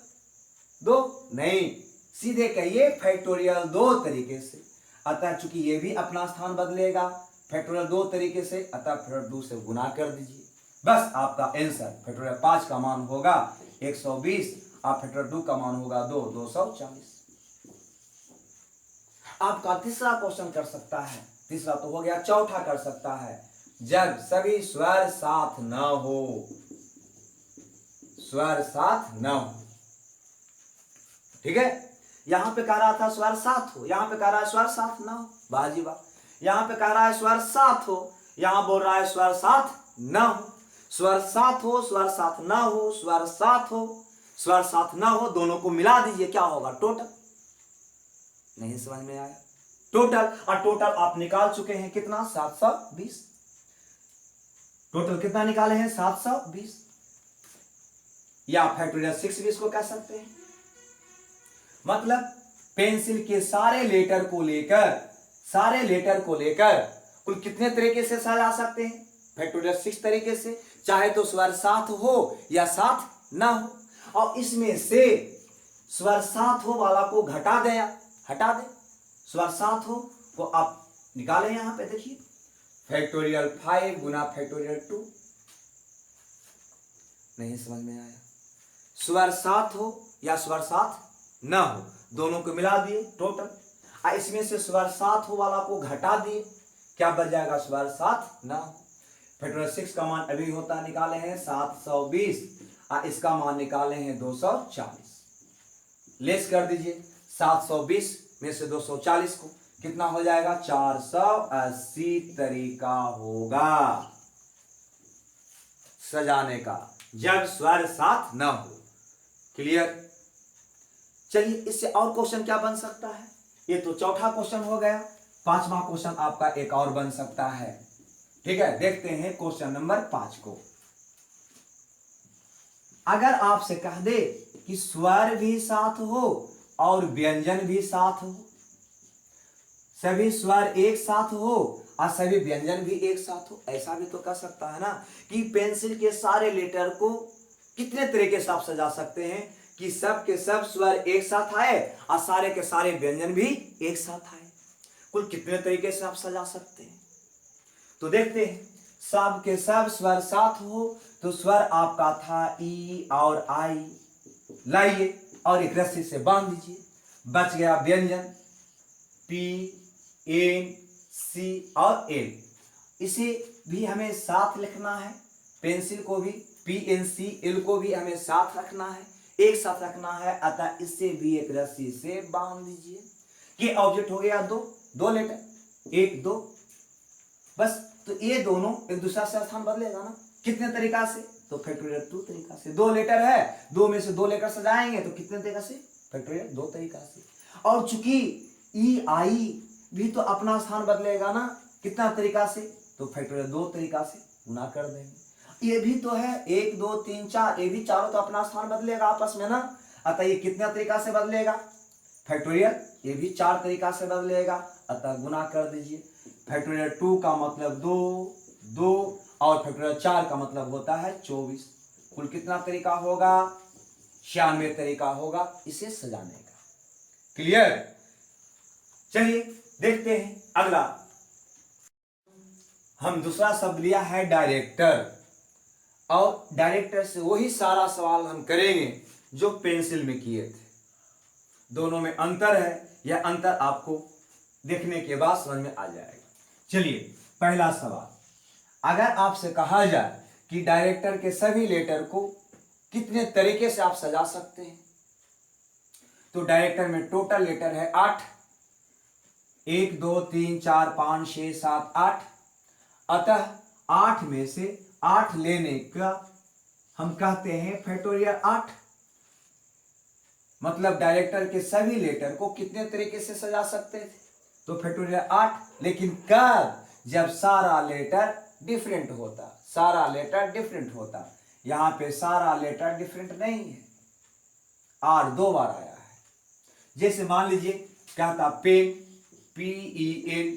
2 नहीं, सीधे कहिए फैक्टोरियल 2 तरीके से। अतः चूंकि ये भी अपना स्थान बदलेगा फैक्टोरियल 2 तरीके से, अतः फैक्टोरियल 2 से गुना कर दीजिए। बस आपका आंसर फैक्टोरियल 5 का मान होगा 120 और फैक्टोरियल 2 का मान होगा 240। आपका तीसरा क्वेश्चन कर सकता है, तीसरा तो हो गया, चौथा कर सकता है। जब सभी स्वर साथ न हो, स्वर साथ न हो। ठीक है? यहां पे कह रहा था स्वर साथ हो, यहां पे कह रहा है स्वर साथ ना हो। बाजी वाह। यहां पे कह रहा है स्वर साथ हो, यहां बोल रहा है स्वर साथ ना हो। स्वर साथ हो, स्वर साथ ना हो, स्वर साथ हो, स्वर साथ ना हो, दोनों को मिला दीजिए, क्या होगा? टोटल। नहीं समझ में आया? टोटल, और टोटल आप निकाल चुके हैं कितना? 720। टोटल कितना निकाले हैं? 720, या फैक्टोरियल 6 भी इसको कह सकते हैं। मतलब पेंसिल के सारे लेटर को लेकर कुल कितने तरीके से सजा सकते हैं? फैक्टोरियल 6 तरीके से। चाहे तो स्वर साथ हो या साथ ना हो। और इसमें से स्वर साथ हो वाला को हटा दे। स्वर साथ हो को आप निकालें, यहां पे देखिए, फैक्टोरियल 5 गुना फैक्टोरियल 2। नहीं समझ में आया? स्वर साथ हो या स्वर साथ ना हो, दोनों को मिला दिए टोटल। इसमें से स्वर साथ हो वाला को घटा दिए, क्या बच जाएगा? स्वर साथ ना हो। फैक्टोरियल 6 का मान अभी होता निकाले हैं 720 और इसका मान निकाले हैं 240। लेस कर दीजिए, 720 में से 240 को कितना हो जाएगा? 480 तरीका होगा सजाने का जब स्वर साथ ना हो। क्लियर? चलिए इससे और क्वेश्चन क्या बन सकता है? ये तो चौथा क्वेश्चन हो गया। पांचवा क्वेश्चन आपका एक और बन सकता है। ठीक है, देखते हैं क्वेश्चन नंबर 5 को। अगर आपसे कह दे कि स्वर भी साथ हो और व्यंजन भी साथ हो, सभी स्वर एक साथ हो और सभी व्यंजन भी एक साथ हो, ऐसा भी तो कर सकता है ना कि पेंसिल के सारे लेटर को कितने तरीके से आप सजा सकते हैं कि सब के सब स्वर एक साथ आए और सारे के सारे व्यंजन भी एक साथ आए। कुल कितने तरीके से आप सजा सकते हैं? तो देखते हैं। सब के सब स्वर साथ हो तो स्वर आपका था ई और आई, लाइए और एक रस्सी से बांध दीजिए, बच गया व्यंजन। पी एन सी और एल, इसे भी हमें साथ लिखना है। पेंसिल को भी पी एन सी एल को भी हमें साथ रखना है, एक साथ रखना है। अतः इससे भी एक रस्सी से बांध दीजिए। ये ऑब्जेक्ट हो गया दो लेटर, 1 2, बस। तो ये दोनों एक दूसरा से स्थान बदलेगा ना, कितने तरीका से? तो फैक्टोरियल 2 तरीका से। 2 लेटर है, 2 में से 2 लेकर सजाएंगे तो कितने तरीका से? फैक्टोरियल 2 तरीका से। और चूंकि ई आई भी तो अपना स्थान बदलेगा ना, कितना तरीका से? तो फैक्टोरियल 2 तरीका से गुना कर देंगे। ये भी तो है 1 2 3 4, ये भी चारों तो अपना स्थान बदलेगा आपस में ना। अतः ये कितना तरीका से बदलेगा? फैक्टोरियल ये भी 4 तरीका से बदलेगा। अतः गुना कर दीजिए। फैक्टोरियल 2 का मतलब 2 2 और फैक्टोरियल 4 का मतलब होता है 24। कुल कितना तरीका होगा? 96 तरीका होगा इसे सजाने का। क्लियर? चलिए देखते हैं अगला। हम दूसरा शब्द लिया है डायरेक्टर, और डायरेक्टर से वही सारा सवाल हम करेंगे जो पेंसिल में किए थे। दोनों में अंतर है, यह अंतर आपको देखने के बाद समझ में आ जाएगा। चलिए पहला सवाल, अगर आपसे कहा जाए कि डायरेक्टर के सभी लेटर को कितने तरीके से आप सजा सकते हैं, तो डायरेक्टर में टोटल लेटर है 8, 1 2 3 4 5 6 7 8। अतः 8 में से 8 लेने का हम कहते हैं फैक्टोरियल 8। मतलब डायरेक्टर के सभी लेटर को कितने तरीके से सजा सकते थे? तो फैक्टोरियल 8। लेकिन कब? जब सारा लेटर डिफरेंट होता, सारा लेटर डिफरेंट होता। यहां पे सारा लेटर डिफरेंट नहीं है, आर 2 बार आया है। जैसे मान लीजिए कहता pen, P E N,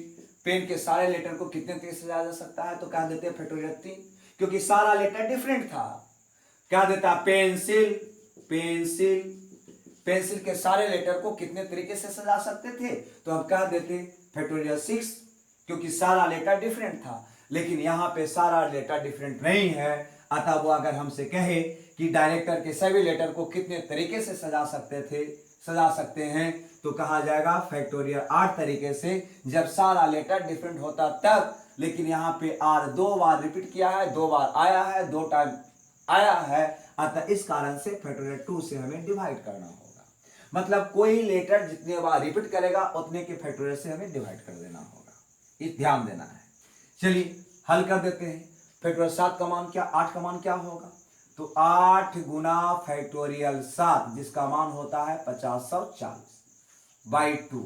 pen के सारे लेटर को कितने तरीके से सजाया जा सकता है? तो कह देते हैं फैक्टोरियल 3, क्योंकि सारा लेटर डिफरेंट था। कह देता पेंसिल, पेंसिल, पेंसिल के सारे लेटर को कितने तरीके से सजा सकते थे? तो हम कह देते फैक्टोरियल 6, क्योंकि सारा लेटर डिफरेंट था। लेकिन यहाँ पे सारा लेटर डिफरेंट नहीं है। अतः वो अगर हमसे कहे कि डायरेक्टर के सभी लेटर को कितने तरीके से सजा सकते हैं, तो कहा जाएगा फैक्टोरियल 8 तरीके से, जब सारा लेटर डिफरेंट होता तब। लेकिन यहाँ पे आर 2 बार रिपीट किया है, 2 बार आया है, 2 टाइम आया है। अतः इस कारण से फैक्टोरियल 2 से हमें डिवाइड करना होगा। मतलब कोई लेटर जितने बार रिपीट करेगा उतने के फैक्टोरियल से हमें डिवाइड कर देना होगा, ये ध्यान देना है। चलिए हल कर देते हैं। फैक्टोरियल 7 का मान क्या, 8 का मान क्या होगा? तो 8 गुना फैक्टोरियल 7, जिसका मान होता है 5040 बाई 2।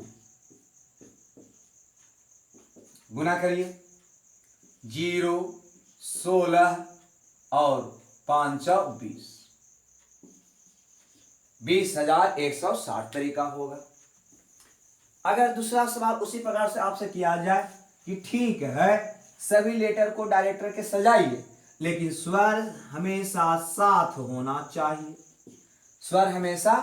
गुना करिए, 0 16 और 5 20, 20,160 तरीका होगा। अगर दूसरा सवाल उसी प्रकार से आपसे किया जाए कि ठीक है सभी लेटर को डायरेक्टर के सजाइए, लेकिन स्वर हमेशा साथ होना चाहिए, स्वर हमेशा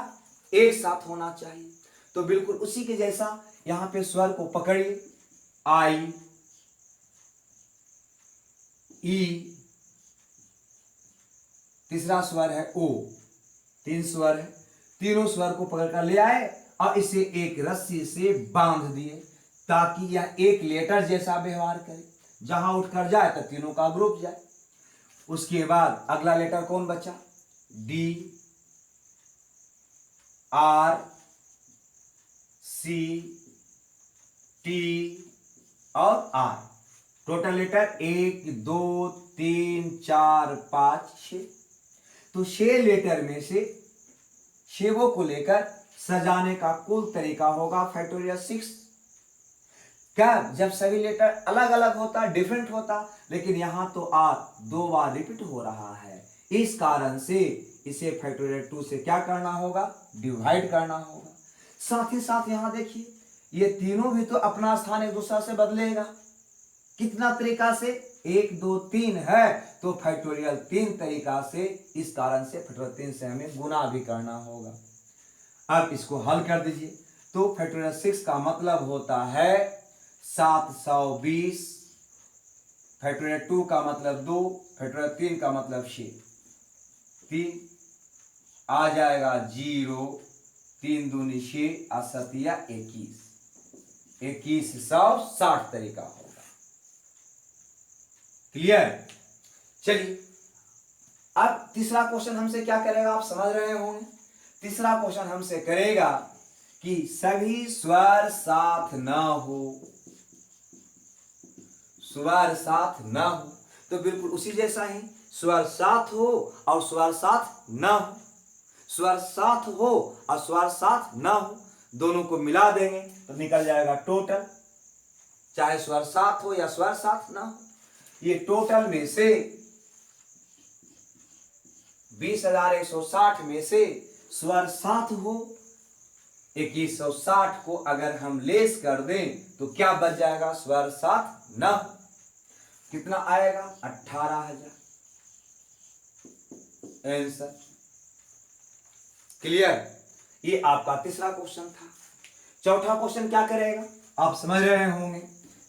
एक साथ होना चाहिए, तो बिल्कुल उसी के जैसा यहां पे स्वर को पकड़िए। आई, ई, तीसरा स्वर है ओ, 3 स्वर है। तीनों स्वर को पकड़कर ले आए और इसे एक रस्सी से बांध दिए, ताकि यह एक लेटर जैसा व्यवहार करे, जहां उठकर जाए तो तीनों का ग्रुप जाए। उसके बाद अगला लेटर कौन बचा? डी, आर, सी, टी और आर। Total letter 1 2 3 4 5 6। तो 6 लेटर में से 6 को लेकर सजाने का कुल तरीका होगा फैक्टोरियल 6। क्या? जब सभी लेटर अलग अलग होता, डिफरेंट होता, लेकिन यहां तो आर 2 बार रिपीट हो रहा है। इस कारण से इसे फैक्टोरियल 2 से क्या करना होगा? डिवाइड करना होगा। साथ ही साथ यहां देखिए ये तीनों भी तो अपना स्थान एक दूसरा से बदलेगा। कितना तरीका से? 1 2 3 है, तो फैक्टोरियल 3 तरीका से। इस कारण से फैक्टोरियल 3 से हमें गुना भी करना होगा। अब इसको हल कर दीजिए। तो फैक्टोरियल 6 का मतलब होता है 720, फैक्टोरियल 2 का मतलब 2, फैक्टोरियल 3 का मतलब 6, 3 आ जाएगा 0, 3 दूनी 6 और 7 21। 2160 तरीका होगा। क्लियर? चलिए अब तीसरा क्वेश्चन हमसे क्या करेगा, आप समझ रहे होंगे। तीसरा क्वेश्चन हमसे करेगा कि सभी स्वर साथ न हो, स्वर साथ न हो, तो बिल्कुल उसी जैसा ही स्वर साथ हो और स्वर साथ न हो, स्वर साथ हो और स्वर साथ न हो, दोनों को मिला देंगे तो निकल जाएगा टोटल, चाहे स्वर साथ हो या स्वर साथ न हो। ये टोटल में से 20,160 में से स्वर साथ हो 2160 को अगर हम लेस कर दें तो क्या बच जाएगा, स्वर साथ न हो। कितना आएगा, 18,000 आंसर। क्लियर? ये आपका तीसरा क्वेश्चन था। चौथा क्वेश्चन क्या करेगा, आप समझ रहे होंगे।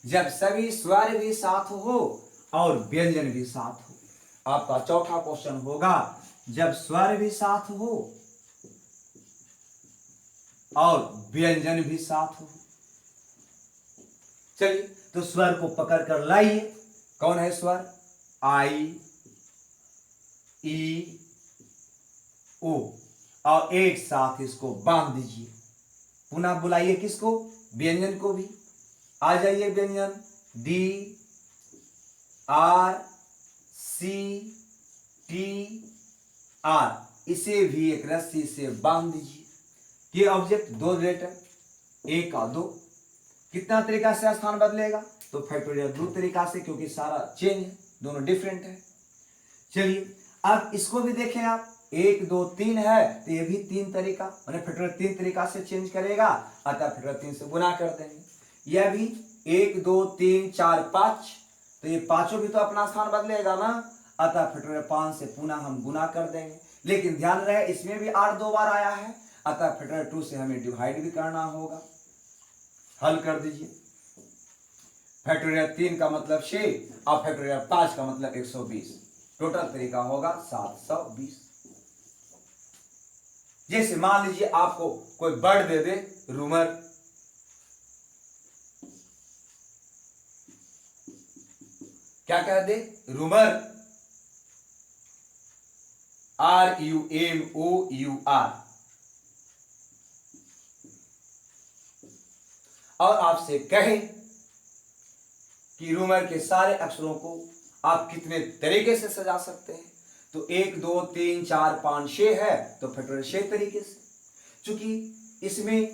जब सभी स्वर भी साथ हो और व्यंजन भी साथ हो, आपका चौथा क्वेश्चन होगा जब स्वर भी साथ हो और व्यंजन भी साथ हो। चलिए तो स्वर को पकड़ कर लाइए। कौन है स्वर, आई, ई, ओ, और एक साथ इसको बांध दीजिए। पुनः बुलाइए किसको, व्यंजन को भी। आ जाइए व्यंजन, D, R, C, T, R, इसे भी एक रस्सी से बांध दीजिए। ये ऑब्जेक्ट दो लेटर, एक और दो, कितना तरीका से स्थान बदलेगा, तो फैक्टोरियल 2 तरीका से, क्योंकि सारा चेंज है, दोनों डिफरेंट है। चलिए अब इसको भी देखें आप, 1 2 3 है तो ये भी 3 तरीका, मैंने फैक्टोरियल 3 तरीका से चेंज करेगा, अतः फैक्टोरियल 3 से गुना कर देंगे। यह भी 1 2 3 4 5, तो ये पांचों भी तो अपना स्थान बदलेगा ना, अतः फैक्टोरियल 5 से पुनः हम गुना कर देंगे। लेकिन ध्यान रहे इसमें भी 8 2 बार आया है, अतः फैक्टोरियल 2 से हमें डिवाइड भी करना होगा। हल कर दीजिए, फैक्टोरियल 3 का मतलब 6 और फैक्टोरियल 5 का मतलब 120, टोटल तरीका होगा 720। जैसे मान लीजिए आपको कोई वर्ड दे दे, रूमर, क्या कह दे, रूमर, RUMOUR, और आपसे कहे कि रूमर के सारे अक्षरों को आप कितने तरीके से सजा सकते हैं, तो 1 2 3 4 5 6 है, तो फैक्टोरियल 6 तरीके से। चूंकि इसमें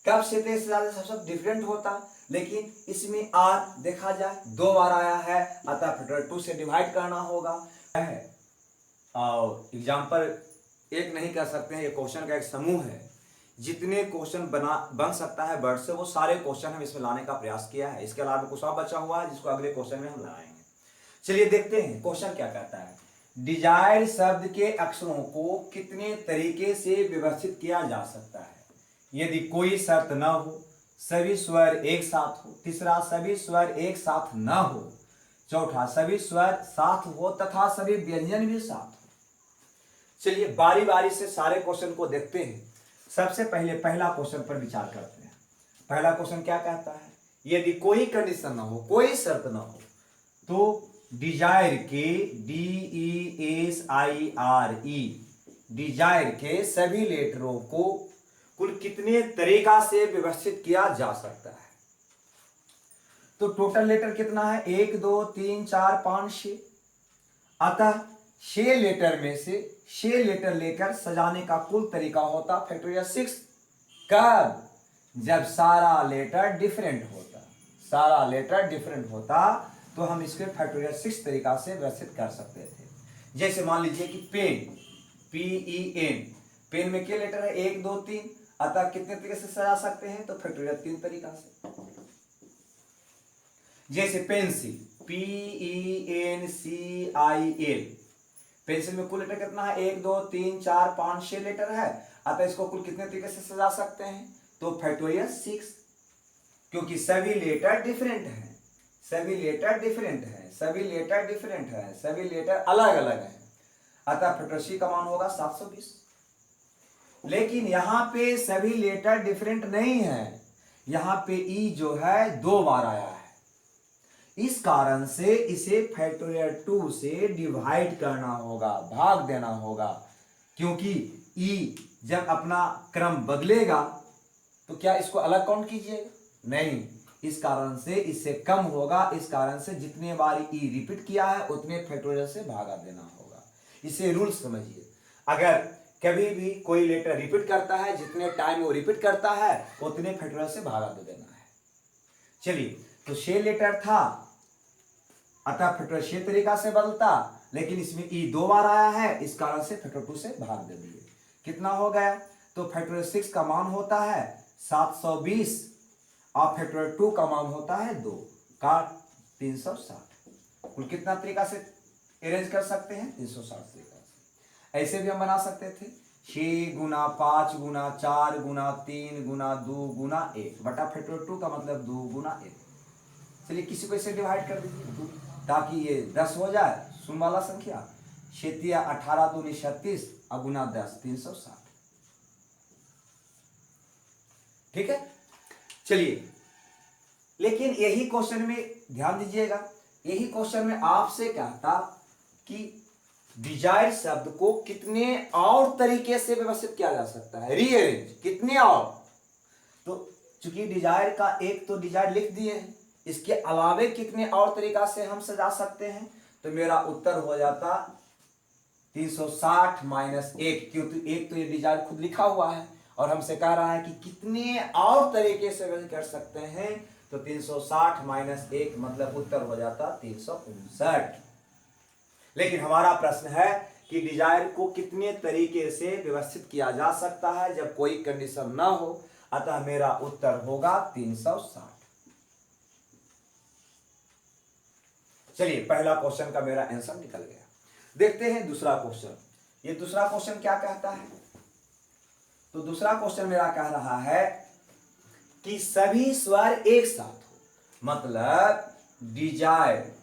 कब से सब डिफरेंट होता, लेकिन इसमें आर देखा जाए 2 बार आया है, अतः फैक्टोरियल 2 से डिवाइड करना होगा है। और एग्जाम्पल एक नहीं कर सकते हैं, ये क्वेश्चन का एक समूह है। जितने क्वेश्चन बन सकता है वर्ड से, वो सारे क्वेश्चन हम इसमें लाने का प्रयास किया है। इसके अलावा कुछ और बचा हुआ है जिसको अगले क्वेश्चन में हम लाएंगे। चलिए देखते हैं क्वेश्चन क्या कहता है। डिजायर शब्द के अक्षरों को कितने तरीके से व्यवस्थित किया जा सकता है, यदि कोई शर्त न हो, सभी स्वर एक साथ हो, तीसरा सभी स्वर एक साथ न हो, चौथा सभी स्वर साथ हो तथा सभी व्यंजन भी साथ हो। चलिए बारी बारी से सारे क्वेश्चन को देखते हैं। सबसे पहले पहला क्वेश्चन पर विचार करते हैं। पहला क्वेश्चन क्या कहता है, यदि कोई कंडीशन ना हो, कोई शर्त ना हो, तो डिजायर के DESIRE, डिजायर के सभी लेटरों को कुल कितने तरीका से व्यवस्थित किया जा सकता है। तो टोटल लेटर कितना है, 1 2 3 4 5 6, अतः 6 लेटर में से 6 लेटर लेकर सजाने का कुल तरीका होता फैक्टोरियल 6। कब, जब सारा लेटर डिफरेंट होता, सारा लेटर डिफरेंट होता तो हम इसके फैक्टोरियल 6 तरीका से व्यवस्थित कर सकते थे। जैसे मान लीजिए कि पेन, PEN, पेन में क्या लेटर है, 1 2 3, अतः कितने तरीके से सजा सकते हैं, तो फैक्टोरियल 3 तरीका से। जैसे पेंसिल, PENCIL, पेंसिल में कुल लेटर कितना है, 1 2 3 4 5 6 लेटर है, अतः इसको कुल कितने तरीके से सजा सकते हैं, तो फैक्टोरियल 6, क्योंकि सभी लेटर डिफरेंट हैं, सभी लेटर डिफरेंट है, सभी लेटर डिफरेंट है, सभी लेटर अलग अलग है, अतः फैक्टोरियल 6 का मान होगा 720। लेकिन यहां पे सभी लेटर डिफरेंट नहीं है, यहाँ पे ई जो है 2 बार आया है, इस कारण से इसे फैक्टोरियल 2 से डिवाइड करना होगा, भाग देना होगा, क्योंकि ई जब अपना क्रम बदलेगा तो क्या इसको अलग काउंट कीजिएगा? नहीं, इस कारण से इससे कम होगा। इस कारण से जितने बार ई रिपीट किया है उतने फैक्टोरियल से भागा देना होगा। इसे रूल समझिए, अगर कभी भी कोई लेटर रिपीट करता है, जितने टाइम वो रिपीट करता है उतने फैक्टोरियल से भागा दे देना है। चलिए, तो शे लेटर था, अतः फैक्टोरियल शे तरीका से बदलता, लेकिन इसमें ई 2 बार आया है, इस कारण से फैक्टोरियल 2 से भाग दे दिए। कितना हो गया? तो फैक्टोरियल 6 का मान होता है 720 और फैक्टोरियल 2 का मान होता है 2 का 360। कुल कितना तरीका से अरेंज कर सकते हैं? 360 तरीका से। ऐसे भी हम बना सकते थे 6 गुना 5 गुना 4 गुना 3 गुना 2 गुना 1 बटा फैक्टोरियल 2 का मतलब 2 गुना 1। चलिए किसी को इसे डिवाइड कर दीजिए ताकि ये 10 हो जाए, शून्य वाला संख्या। 6 18 2 36 और गुना 10 360। ठीक है, चलिए, लेकिन यही क्वेश्चन में ध्यान दीजिएगा, यही क्वेश्चन में आपसे कहता कि डिजायर्ड शब्द को कितने और तरीके से व्यवस्थित किया जा सकता है, रीअरेंज कितने और। तो चूंकि डिजायर का एक तो डिजायर लिख दिए हैं, इसके अलावे कितने और तरीका से हम सजा सकते हैं, तो मेरा उत्तर हो जाता 360 माइनस 1, क्योंकि एक तो ये डिजायर खुद लिखा हुआ है और हमसे कह रहा है कि कितने और तरीके से कर सकते हैं, तो 360 माइनस 1 मतलब उत्तर हो जाता 359। लेकिन हमारा प्रश्न है कि डिजायर को कितने तरीके से व्यवस्थित किया जा सकता है जब कोई कंडीशन ना हो, अतः मेरा उत्तर होगा 360। चलिए, पहला क्वेश्चन का मेरा आंसर निकल गया। देखते हैं दूसरा क्वेश्चन। ये दूसरा क्वेश्चन क्या कहता है? तो दूसरा क्वेश्चन मेरा कह रहा है कि सभी स्वर एक साथ हो, मतलब डिजायर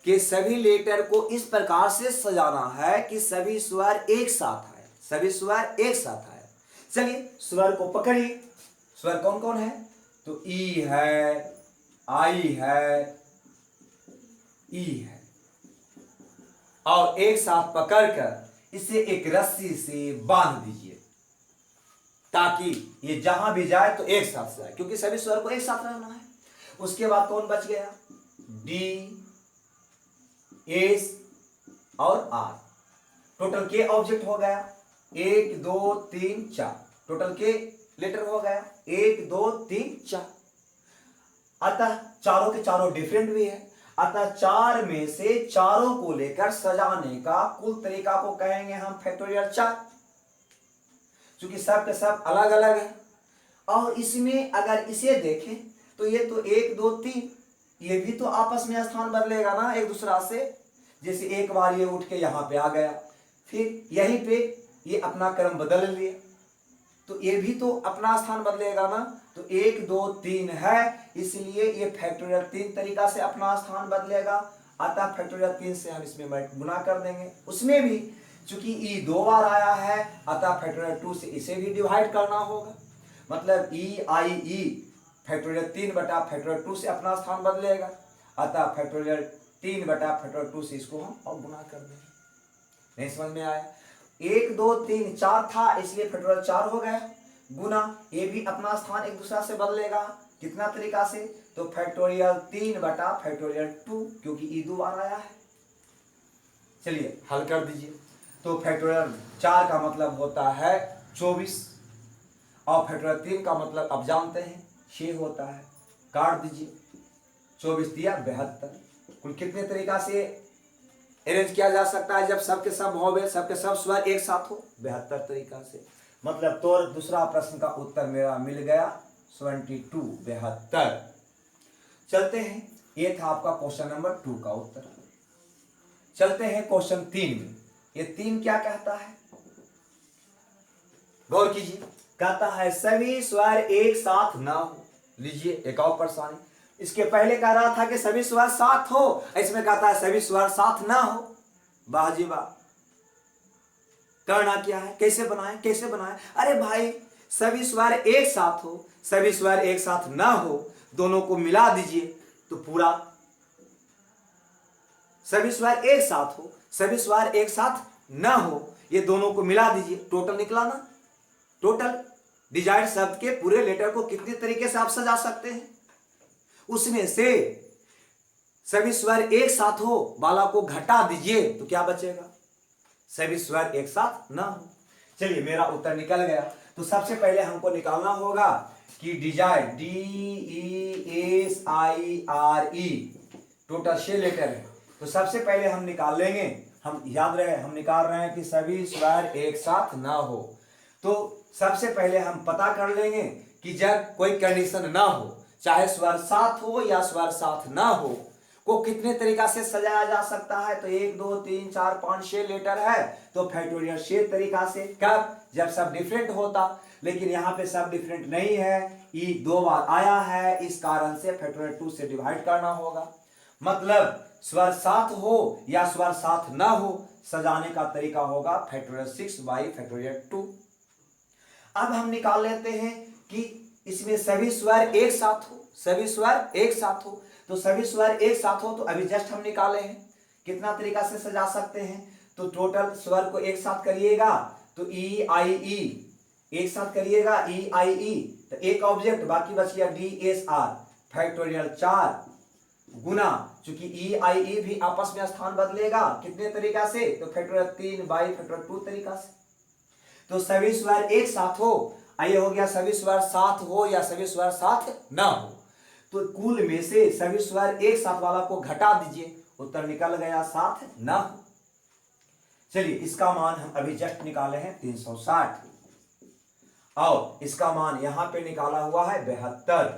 के सभी लेटर को इस प्रकार से सजाना है कि सभी स्वर एक साथ आए, सभी स्वर एक साथ आए। चलिए, स्वर को पकड़िए। स्वर कौन कौन है? तो ई है, आई है, ई है, और एक साथ पकड़कर इसे एक रस्सी से बांध दीजिए ताकि ये जहां भी जाए तो एक साथ जाए, क्योंकि सभी स्वर को एक साथ रहना है। उसके बाद कौन बच गया? डी, एस और आर। टोटल के ऑब्जेक्ट हो गया 1 2 3 4। टोटल के लेटर हो गया 1 2 3 4। अतः चारों के चारों डिफरेंट भी है, अतः 4 में से चारों को लेकर सजाने का कुल तरीका को कहेंगे हम फैक्टोरियल 4, क्योंकि सब के सब अलग अलग है। और इसमें अगर इसे देखें तो ये तो 1 2 3, ये भी तो आपस में स्थान बदलेगा ना एक दूसरा से। जैसे एक बार ये उठ के यहाँ पे आ गया, फिर यहीं पे ये अपना क्रम बदल लिया, तो ये भी तो अपना स्थान बदलेगा ना। तो 1 2 3 है, इसलिए ये फैक्टोरियल 3 तरीका से अपना स्थान बदलेगा। अतः फैक्टोरियल 3 से हम इसमें गुना कर देंगे। उसमें भी चूंकि ई 2 बार आया है, अतः फैक्टोरियल 2 से इसे भी डिवाइड करना होगा, मतलब ई आई ई फैक्टोरियल 3 बटा फैक्टोरियल 2 से अपना स्थान बदलेगा। अतः फैक्टोरियल 3 बटा फैक्टोरियल 2 से इसको हम और गुना कर देंगे। नहीं समझ में आया? 1 2 3 4 था, इसलिए फैक्टोरियल 4 हो गया, गुना ये भी अपना स्थान एक दूसरा से बदलेगा। कितना तरीका से? तो फैक्टोरियल 3 बटा फैक्टोरियल 2, क्योंकि ई 2 बार आया है। चलिए हल कर दीजिए। तो फैक्टोरियल 4 का मतलब होता है 24 और फैक्टोरियल 3 का मतलब अब जानते हैं 6 होता है। काट दीजिए, 24 दिया 72। कुल कितने तरीका से अरेंज किया जा सकता है जब सबके सब हो, सबके सब स्वर एक साथ हो? 72 तरीका से। मतलब तो दूसरा प्रश्न का उत्तर मेरा मिल गया 72। चलते हैं, ये था आपका क्वेश्चन नंबर 2 का उत्तर। चलते हैं क्वेश्चन 3 में। ये 3 क्या कहता है? गौर कीजिए, कहता है सभी स्वर एक साथ ना हो। लीजिए एक और परेशानी, इसके पहले कह रहा था कि सभी स्वर साथ हो, इसमें कहता है सभी स्वर साथ ना हो। वाह जी वाह, करना क्या है, कैसे बनाए, कैसे बनाए? अरे भाई, सभी स्वर एक साथ हो, सभी स्वर एक साथ ना हो, दोनों को मिला दीजिए तो पूरा, सभी स्वर एक साथ हो, सभी स्वर एक साथ ना हो, ये दोनों को मिला दीजिए, टोटल निकला ना। टोटल डिजायर्ड शब्द के पूरे लेटर को कितने तरीके से आप सजा सकते हैं, उसमें से सभी स्वर एक साथ हो वाला को घटा दीजिए तो क्या बचेगा, सभी स्वर एक साथ ना हो। चलिए, मेरा उत्तर निकल गया। तो सबसे पहले हमको निकालना होगा कि डिजायर्ड, DESIRE टोटल 6 लेटर है। तो सबसे पहले हम निकाल लेंगे, हम याद रहे हम निकाल रहे हैं कि सभी स्वर एक साथ ना हो। तो सबसे पहले हम पता कर लेंगे कि जब कोई कंडीशन ना हो, चाहे स्वर साथ हो या स्वर साथ ना हो, को कितने तरीका से सजाया जा सकता है। तो 1 2 3 4 5 6 लेटर है तो फैक्टोरियल 6 तरीका से। कब? जब सब डिफरेंट होता, लेकिन यहाँ पे सब डिफरेंट नहीं है, ई 2 बार आया है, इस कारण से फैक्टोरियल 2 से डिवाइड करना होगा। मतलब स्वर साथ हो या स्वर साथ ना हो, सजाने का तरीका होगा फैक्टोरियल 6 बाई फैक्टोरियल 2। अब हम निकाल लेते हैं कि इसमें सभी स्वर एक साथ हो, सभी स्वर एक साथ हो। तो सभी स्वर एक साथ हो तो अभी जस्ट हम निकाले हैं, कितना तरीका से सजा सकते हैं। तो टोटल स्वर को एक साथ करिएगा तो ई आई ई, एक साथ करिएगा ई आई ई, तो एक ऑब्जेक्ट बाकी बच गया DSR फैक्टोरियल 4 गुना, चूंकि ई आई ई भी आपस में स्थान बदलेगा, कितने तरीका से, तो फैक्टोरियल 3 बाई फैक्टोरियल 2 तरीका से। तो सभी स्वर एक साथ हो, ये हो गया सभी स्वर साथ हो या सभी स्वर साथ ना हो। तो कुल में से सभी स्वर एक साथ वाला को घटा दीजिए, उत्तर निकल गया साथ ना हो। चलिए, इसका मान हम अभी जस्ट निकाले हैं 360, और इसका मान यहां पे निकाला हुआ है 72।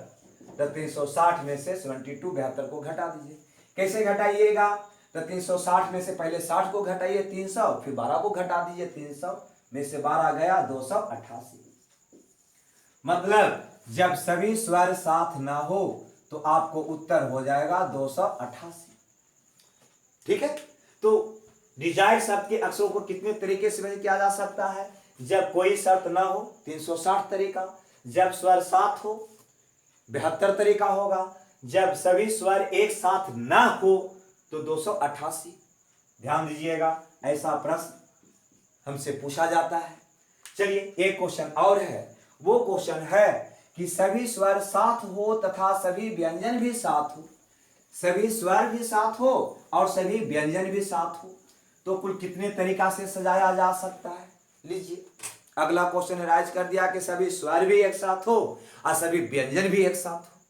तो 360 में से 72 72 को घटा दीजिए। कैसे घटाइएगा? तो 360 में से पहले 60 को घटाइए 300, फिर 12 को घटा दीजिए, 300 में से 12 गया 288। मतलब जब सभी स्वर साथ ना हो तो आपको उत्तर हो जाएगा 288। ठीक है। तो डिजायर्ड शब्द के अक्षरों को कितने तरीके से वजन किया जा सकता है? जब कोई शर्त ना हो 360 तरीका, जब स्वर साथ हो 72 तरीका होगा, जब सभी स्वर एक साथ ना हो तो 288। ध्यान दीजिएगा, ऐसा प्रश्न हमसे पूछा जाता है। चलिए, एक क्वेश्चन और है, वो क्वेश्चन है कि सभी स्वर साथ हो तथा सभी व्यंजन भी साथ हो, सभी स्वर भी साथ हो और सभी व्यंजन भी साथ हो, तो कुल कितने तरीका से सजाया जा सकता है? लीजिए, अगला क्वेश्चन राइज कर दिया कि सभी स्वर भी एक साथ हो और सभी व्यंजन भी एक साथ हो।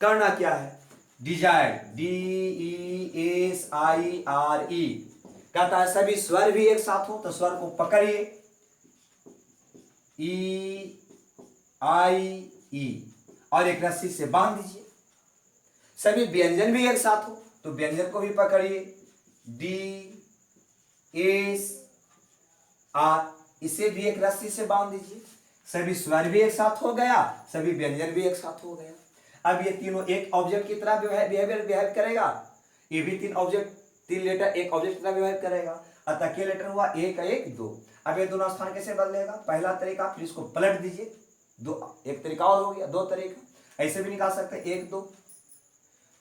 करना क्या है? डिजायर्ड, DESIRE कहता है सभी स्वर भी एक साथ हो, तो स्वर को पकड़िए EIE और एक रस्सी से बांध दीजिए। सभी व्यंजन भी एक साथ हो तो व्यंजन को भी पकड़िए DSR, इसे भी एक रस्सी से बांध दीजिए। सभी स्वर भी एक साथ हो गया, सभी व्यंजन भी एक साथ हो गया। अब ये तीनों एक ऑब्जेक्ट की तरह बिहेव करेगा, ये भी 3 ऑब्जेक्ट, 3 लेटर एक ऑब्जेक्ट की तरह बिहेव करेगा। अतः के लेटर हुआ 1 1 2। अब ये दोनों स्थान कैसे बदलेगा? पहला तरीका, फिर इसको पलट दीजिए, दो, एक तरीका और हो गया, 2 तरीका। ऐसे भी निकाल सकते हैं 1 2,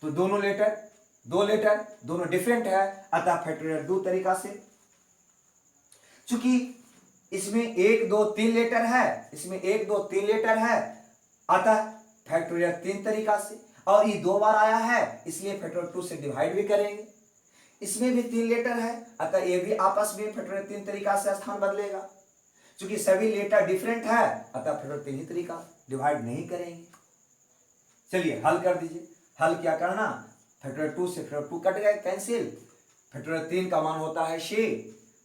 तो दोनों लेटर 2 लेटर दोनों डिफरेंट है, अतः फैक्टोरियल 2 तरीका से। चूंकि इसमें 1 2 3 लेटर है, इसमें 1 2 3 लेटर है, अतः फैक्टोरियल 3 तरीका से। और ये 2 बार आया है, इसलिए फैक्टोरियल 2 से डिवाइड भी करेंगे। इसमें भी 3 लेटर है, अतः ये भी आपस में फैक्टोरियल 3 तरीका से स्थान बदलेगा। चूंकि सभी लेटर डिफरेंट है, अतः फैक्टोरियल 3 ही तरीका, डिवाइड नहीं करेंगे। चलिए, हल कर दीजिए। हल क्या करना? फैक्टोरियल 2 से फैक्टोरियल 2 कट गए, कैंसिल। फैक्टोरियल 3 का मान होता है 6,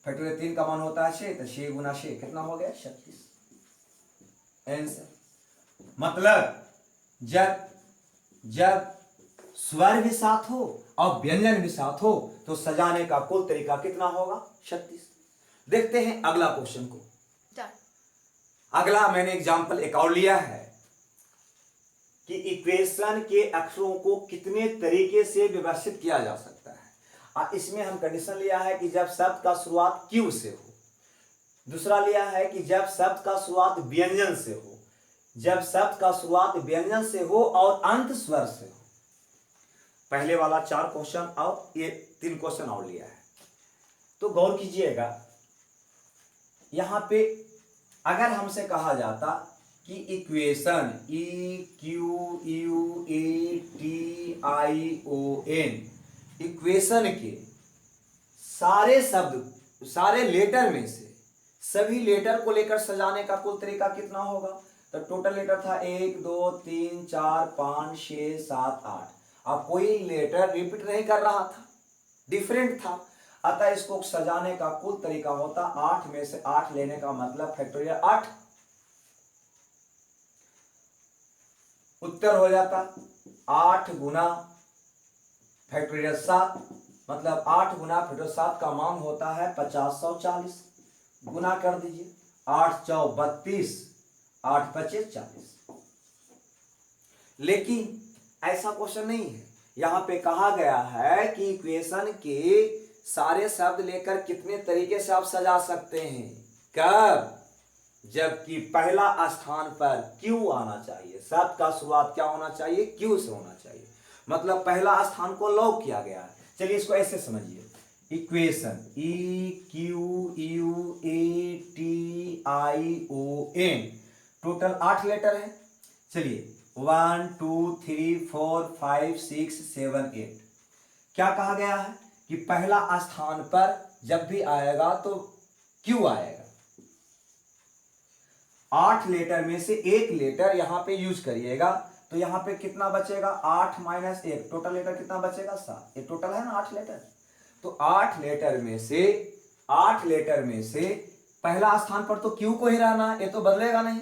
फैक्टोरियल 3 का मान होता है 6, तो 6 गुना 6 कितना हो गया? 36। आंसर। मतलब जब स्वर भी साथ हो और व्यंजन भी साथ हो तो सजाने का कुल तरीका कितना होगा? 36। देखते हैं अगला क्वेश्चन को। अगला मैंने एग्जांपल एक और लिया है कि इक्वेशन के अक्षरों को कितने तरीके से व्यवस्थित किया जा सकता है। इसमें हम कंडीशन लिया है कि जब शब्द का शुरुआत क्यू से हो, दूसरा लिया है कि जब शब्द का शुरुआत व्यंजन से हो, जब शब्द का शुरुआत व्यंजन से हो और अंत स्वर से हो। पहले वाला 4 क्वेश्चन और ये 3 क्वेश्चन और लिया है। तो गौर कीजिएगा, यहां पे अगर हमसे कहा जाता कि इक्वेशन EQUATION, इक्वेशन के सारे शब्द, सारे लेटर में से सभी लेटर को लेकर सजाने का कुल तरीका कितना होगा? तो टोटल लेटर था 1 2 3 4 5 6 7 8। अब कोई लेटर रिपीट नहीं कर रहा था, डिफरेंट था, अतः इसको सजाने का कुल तरीका होता 8 में से 8 लेने का मतलब फैक्टोरियल 8। उत्तर हो जाता 8 गुना फैक्टोरियल 7, मतलब 8 गुना फैक्टोरियल 7 का मान होता है 50/140। गुना कर दीजिए, 8 चौ 32, 8 पचे 40। लेकिन ऐसा क्वेश्चन नहीं है। यहां पे कहा गया है कि इक्वेशन के सारे शब्द लेकर कितने तरीके से आप सजा सकते हैं, कब? जबकि पहला स्थान पर क्यू आना चाहिए। शब्द का शुरुआत क्या होना चाहिए? क्यू से होना चाहिए, मतलब पहला स्थान को लॉक किया गया है। चलिए इसको ऐसे समझिए, इक्वेशन EQUATION टोटल 8 लेटर है। चलिए 1 2 3 4 5 6 7 8। क्या कहा गया है कि पहला स्थान पर जब भी आएगा तो क्यू आएगा। 8 लेटर में से एक लेटर यहां पे यूज करिएगा, तो यहां पे कितना बचेगा? 8 माइनस 1, टोटल लेटर कितना बचेगा? 7। ये टोटल है ना 8 लेटर। तो 8 लेटर में से पहला स्थान पर तो क्यू को ही रहना है, ये तो बदलेगा नहीं।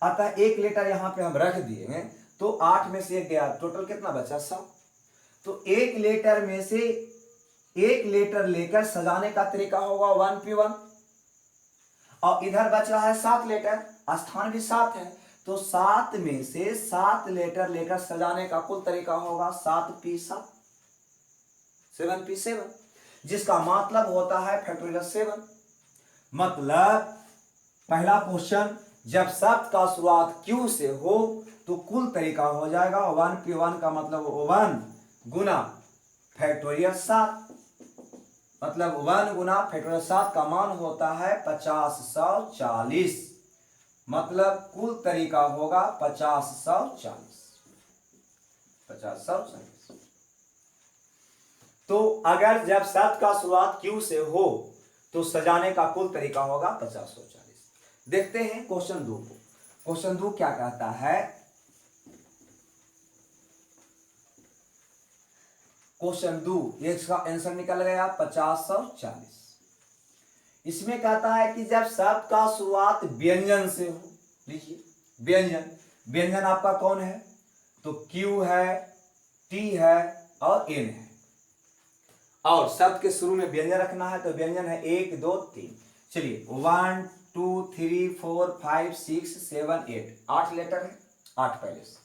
अतः एक लेटर यहां पे हम रख दिए हैं, तो 8 में से 1 गया, टोटल कितना बचा? 7। तो एक लेटर में से एक लेटर लेकर सजाने का तरीका होगा 1P1, और इधर बच रहा है 7 लेटर, स्थान भी 7 है, तो 7 में से 7 लेटर लेकर सजाने का कुल तरीका होगा 7P7, 7P7, जिसका मतलब होता है फैक्टोरियल 7। मतलब पहला क्वेश्चन, जब शब्द का शुरुआत क्यू से हो तो कुल तरीका हो जाएगा 1P1 का मतलब 1 गुना फैक्टोरियल 7, मतलब 1 गुना फैक्टोरियल 7 का मान होता है 50/140, मतलब कुल तरीका होगा 50/140। तो अगर जब शब्द का शुरुआत क्यू से हो तो सजाने का कुल तरीका होगा 50/140। देखते हैं क्वेश्चन 2 को। क्वेश्चन 2 क्या कहता है? क्वेश्चन 2, इसका आंसर निकल गया 50/140। इसमें कहता है कि जब शब्द का शुरुआत व्यंजन से हो, लीजिए व्यंजन आपका कौन है? तो क्यू है, टी है और एन है, और शब्द के शुरू में व्यंजन रखना है, तो व्यंजन है 1 2 3। चलिए 1 2 3 4 5 6 7 8, 8 लेटर है, 8 पहले से।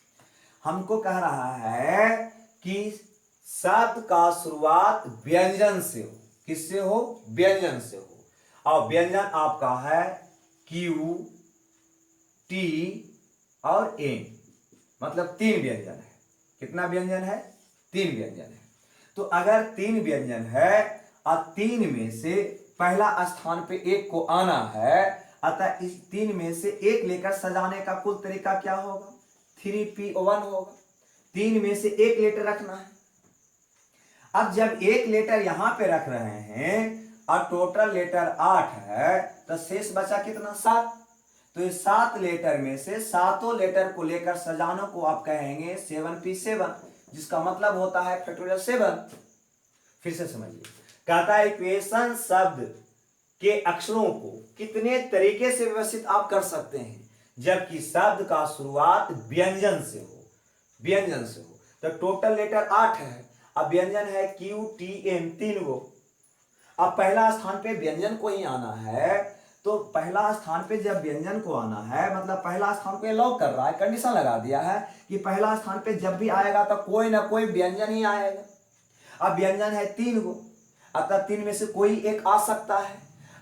हमको कह रहा है कि शब्द का शुरुआत व्यंजन से हो। किससे हो? व्यंजन से हो, और व्यंजन आपका है क्यू, टी और एन, मतलब 3 व्यंजन है। कितना व्यंजन है? 3 व्यंजन है। तो अगर 3 व्यंजन है और 3 में से पहला स्थान पे 1 को आना है, अतः इस 3 में से 1 लेकर सजाने का कुल तरीका क्या होगा? 3P1 होगा। 3 में से 1 लेटर रखना है। अब जब 1 लेटर यहां पे रख रहे हैं और टोटल लेटर 8 है, तो शेष बचा कितना? 7। तो इस 7 लेटर में से सातों लेटर को लेकर सजाने को आप कहेंगे 7P7, जिसका मतलब होता है फैक्टोरियल 7। फिर से समझिए, कहता है इक्वेशन शब्द के अक्षरों को कितने तरीके से व्यवस्थित आप कर सकते हैं जबकि शब्द का शुरुआत व्यंजन से हो। तो टोटल लेटर 8 है, अब व्यंजन है क्यू टी एम 3 गो। अब पहला स्थान पे व्यंजन को ही आना है, तो पहला स्थान पे जब व्यंजन को आना है, मतलब पहला स्थान को लॉक कर रहा है, कंडीशन लगा दिया है कि पहला स्थान पे जब भी आएगा तो कोई ना कोई व्यंजन ही आएगा। अब व्यंजन है 3 गो, अतः 3 में से कोई एक आ सकता है,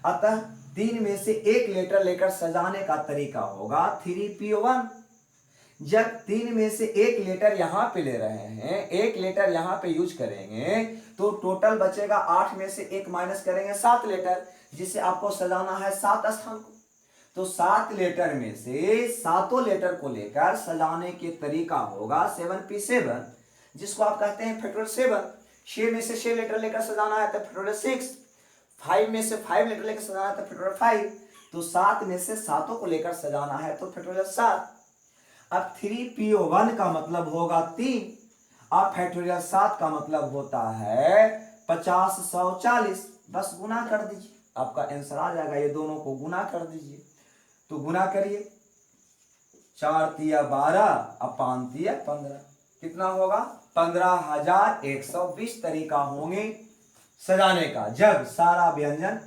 अतः तीन में से एक लेटर लेकर सजाने का तरीका होगा 3p1। जब तीन में से एक लेटर यहां पे ले रहे हैं, एक लेटर यहां पे यूज करेंगे, तो टोटल बचेगा 8 में से एक माइनस करेंगे 7 लेटर, जिसे आपको सजाना है 7 स्थान को। तो 7 लेटर में से सातों लेटर को लेकर सजाने के तरीका होगा 7p7, जिसको आप कहते हैं फैक्टोरियल 7। 6 में से 6 लेटर लेकर सजाना है तो फैक्टोरियल 6। 5 में से 5 लेटर लेकर सजाना है तो फैक्टोरियल 5। तो 7 में से सातों को लेकर सजाना है तो फैक्टोरियल 7। अब 3p1 का मतलब होगा 3। अब फैक्टोरियल 7 का मतलब होता है 50 100 40। बस गुना कर दीजिए, आपका आंसर आ जाएगा। ये दोनों को गुना कर दीजिए, तो गुना करिए। 4 तिया 12 और 5 तिया 15, कितना होगा 15,120 तरीका होंगे सजाने का, जब सारा व्यंजन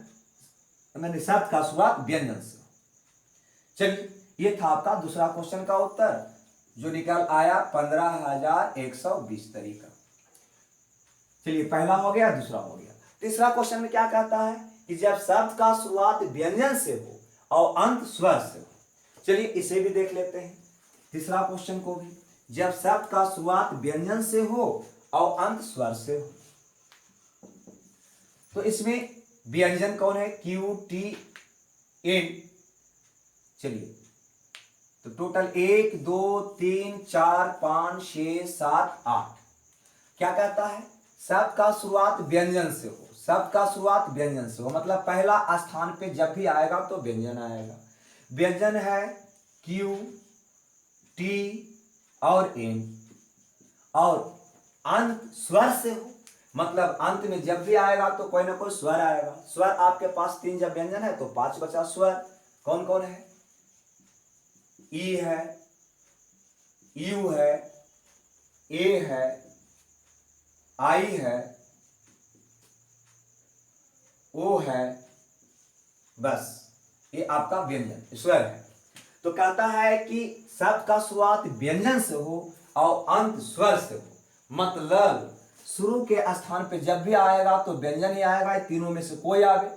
मैंने शब्द का शुरुआत व्यंजन से। चलिए, ये था आपका दूसरा क्वेश्चन का उत्तर, जो निकल आया 15,120 तरीका। चलिए, पहला हो गया, दूसरा हो गया। तीसरा क्वेश्चन में क्या कहता है कि जब शब्द का शुरुआत व्यंजन से हो और अंत स्वर से हो। चलिए, इसे भी देख लेते हैं, तीसरा क्वेश्चन को भी। जब शब्द का शुरुआत व्यंजन से हो और अंत स्वर से हो, तो इसमें व्यंजन कौन है? Q T N. चलिए, तो टोटल 1 2 3 4 5 6 7 8। क्या कहता है? शब्द का शुरुआत व्यंजन से हो। शब्द का शुरुआत व्यंजन से हो मतलब पहला स्थान पे जब भी आएगा तो व्यंजन आएगा। व्यंजन है क्यू टी और एन, और अंत स्वर से हो मतलब अंत में जब भी आएगा तो कोई ना कोई स्वर आएगा। स्वर आपके पास 3 जब व्यंजन है तो 5 बचा स्वर। कौन कौन है? ई है, यू है, ए है, आई है, ओ है, बस ये आपका व्यंजन स्वर है। तो कहता है कि शब्द का शुरुआत व्यंजन से हो और अंत स्वर से हो मतलब शुरू के स्थान पे जब भी आएगा तो व्यंजन ही आएगा, तीनों में से कोई आवे,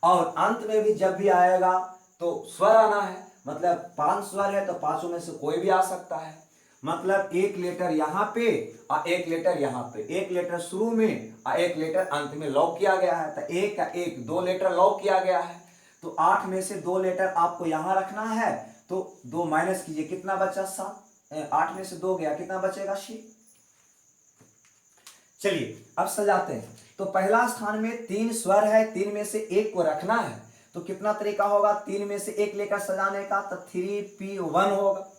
और अंत में भी जब भी आएगा तो स्वर आना है मतलब 5 स्वर है तो पांचों में से कोई भी आ सकता है। मतलब एक लेटर यहाँ पे और एक लेटर यहाँ पे, एक लेटर शुरू में और एक लेटर अंत में लॉक किया गया है। तो एक का एक 2 लेटर लॉक किया गया है, तो 8 में से 2 लेटर आपको यहाँ रखना है, तो 2 माइनस कीजिए, कितना बचा? 7। 8 में से 2 गया, कितना बचेगा? 6। चलिए, अब सजाते हैं। तो पहला स्थान में 3 स्वर है, 3 में से एक को रखना है, तो कितना तरीका होगा 3 में से एक लेकर सजाने का? तो 3p1 होगा।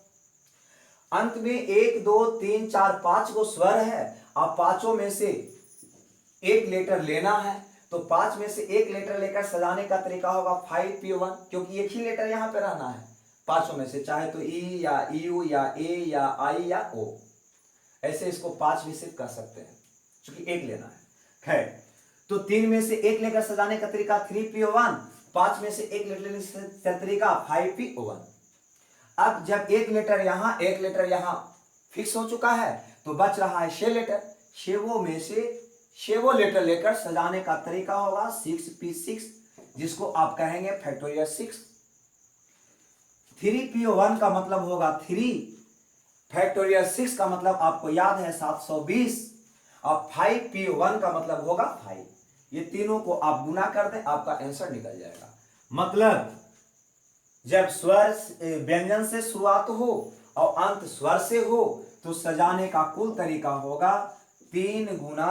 अंत में 1 2 3 4 5 को स्वर है और पांचों में से एक लेटर लेना है, तो 5 में से एक लेटर लेकर सजाने का तरीका होगा 5p1, क्योंकि एक ही लेटर यहां पे रहना है पांचों में से, चाहे तो ई या यू या ए या आई या ओ, ऐसे इसको 5 भी सिर्फ कर सकते हैं क्योंकि एक लेना है। खैर, तो 3 में से एक लेकर सजाने का तरीका 3p1, 5 में से एक लेटर लेने का तरीका 5p1। अब जब एक लेटर यहां एक लेटर यहां फिक्स हो चुका है तो बच रहा है 6 लेटर। 6 में से 6 लेटर लेकर सजाने का तरीका होगा 6p6, जिसको आप कहेंगे फैक्टोरियल 6। 3p1 का मतलब होगा 3, फैक्टोरियल 6 का मतलब आपको याद है 720, और 5p1 का मतलब होगा 5। ये तीनों को आप गुना कर दें, आपका आंसर निकल जाएगा। मतलब जब स्वर व्यंजन से शुरुआत हो और अंत स्वर से हो तो सजाने का कुल तरीका होगा 3 गुना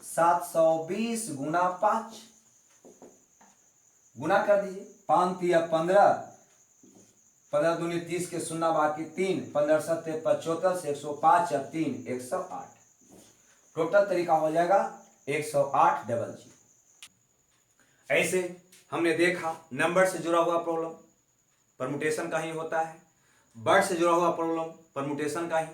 720 गुना 5। गुना कर दीजिए, 5 तिया 15, 15 दूनी 30 के शून्य बाकी 3, 15 सत्ते 75 से 105 या 3 108। टोटल तरीका हो जाएगा 108 डबल जी। ऐसे हमने देखा नंबर से जुड़ा हुआ प्रॉब्लम परमुटेशन का ही होता है, वर्ड से जुड़ा हुआ प्रॉब्लम परमुटेशन का ही,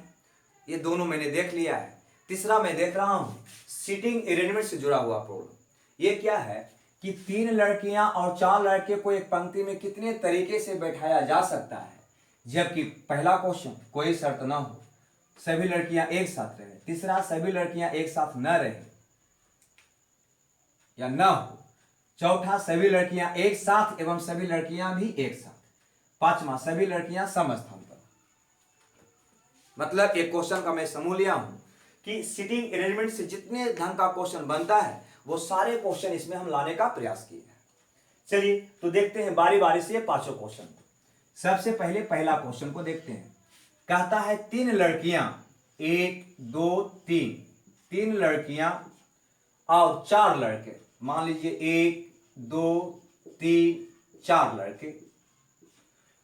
ये दोनों मैंने देख लिया है। तीसरा मैं देख रहा हूं सीटिंग अरेंजमेंट से जुड़ा हुआ प्रॉब्लम। ये क्या है कि 3 लड़कियां और 4 लड़के को एक पंक्ति में कितने तरीके से बैठाया जा सकता है, जबकि पहला क्वेश्चन कोई शर्त ना हो, सभी लड़कियां एक साथ रहे। तीसरा, सभी लड़कियां एक साथ न रहे या न हो। चौथा सभी लड़कियां एक साथ एवं सभी लड़कियां भी एक साथ। पांचवा सभी लड़कियां समस्थान पर। मतलब एक क्वेश्चन का मैं समूह लिया हूं कि सीटिंग अरेंजमेंट से जितने ढंग का क्वेश्चन बनता है वो सारे क्वेश्चन इसमें हम लाने का प्रयास किए हैं। चलिए तो देखते हैं बारी बारी से ये पांचों क्वेश्चन। सबसे पहले पहला क्वेश्चन को देखते हैं। कहता है तीन लड़कियां, एक दो तीन, तीन लड़कियां और चार लड़के, मान लीजिए एक दो तीन चार लड़के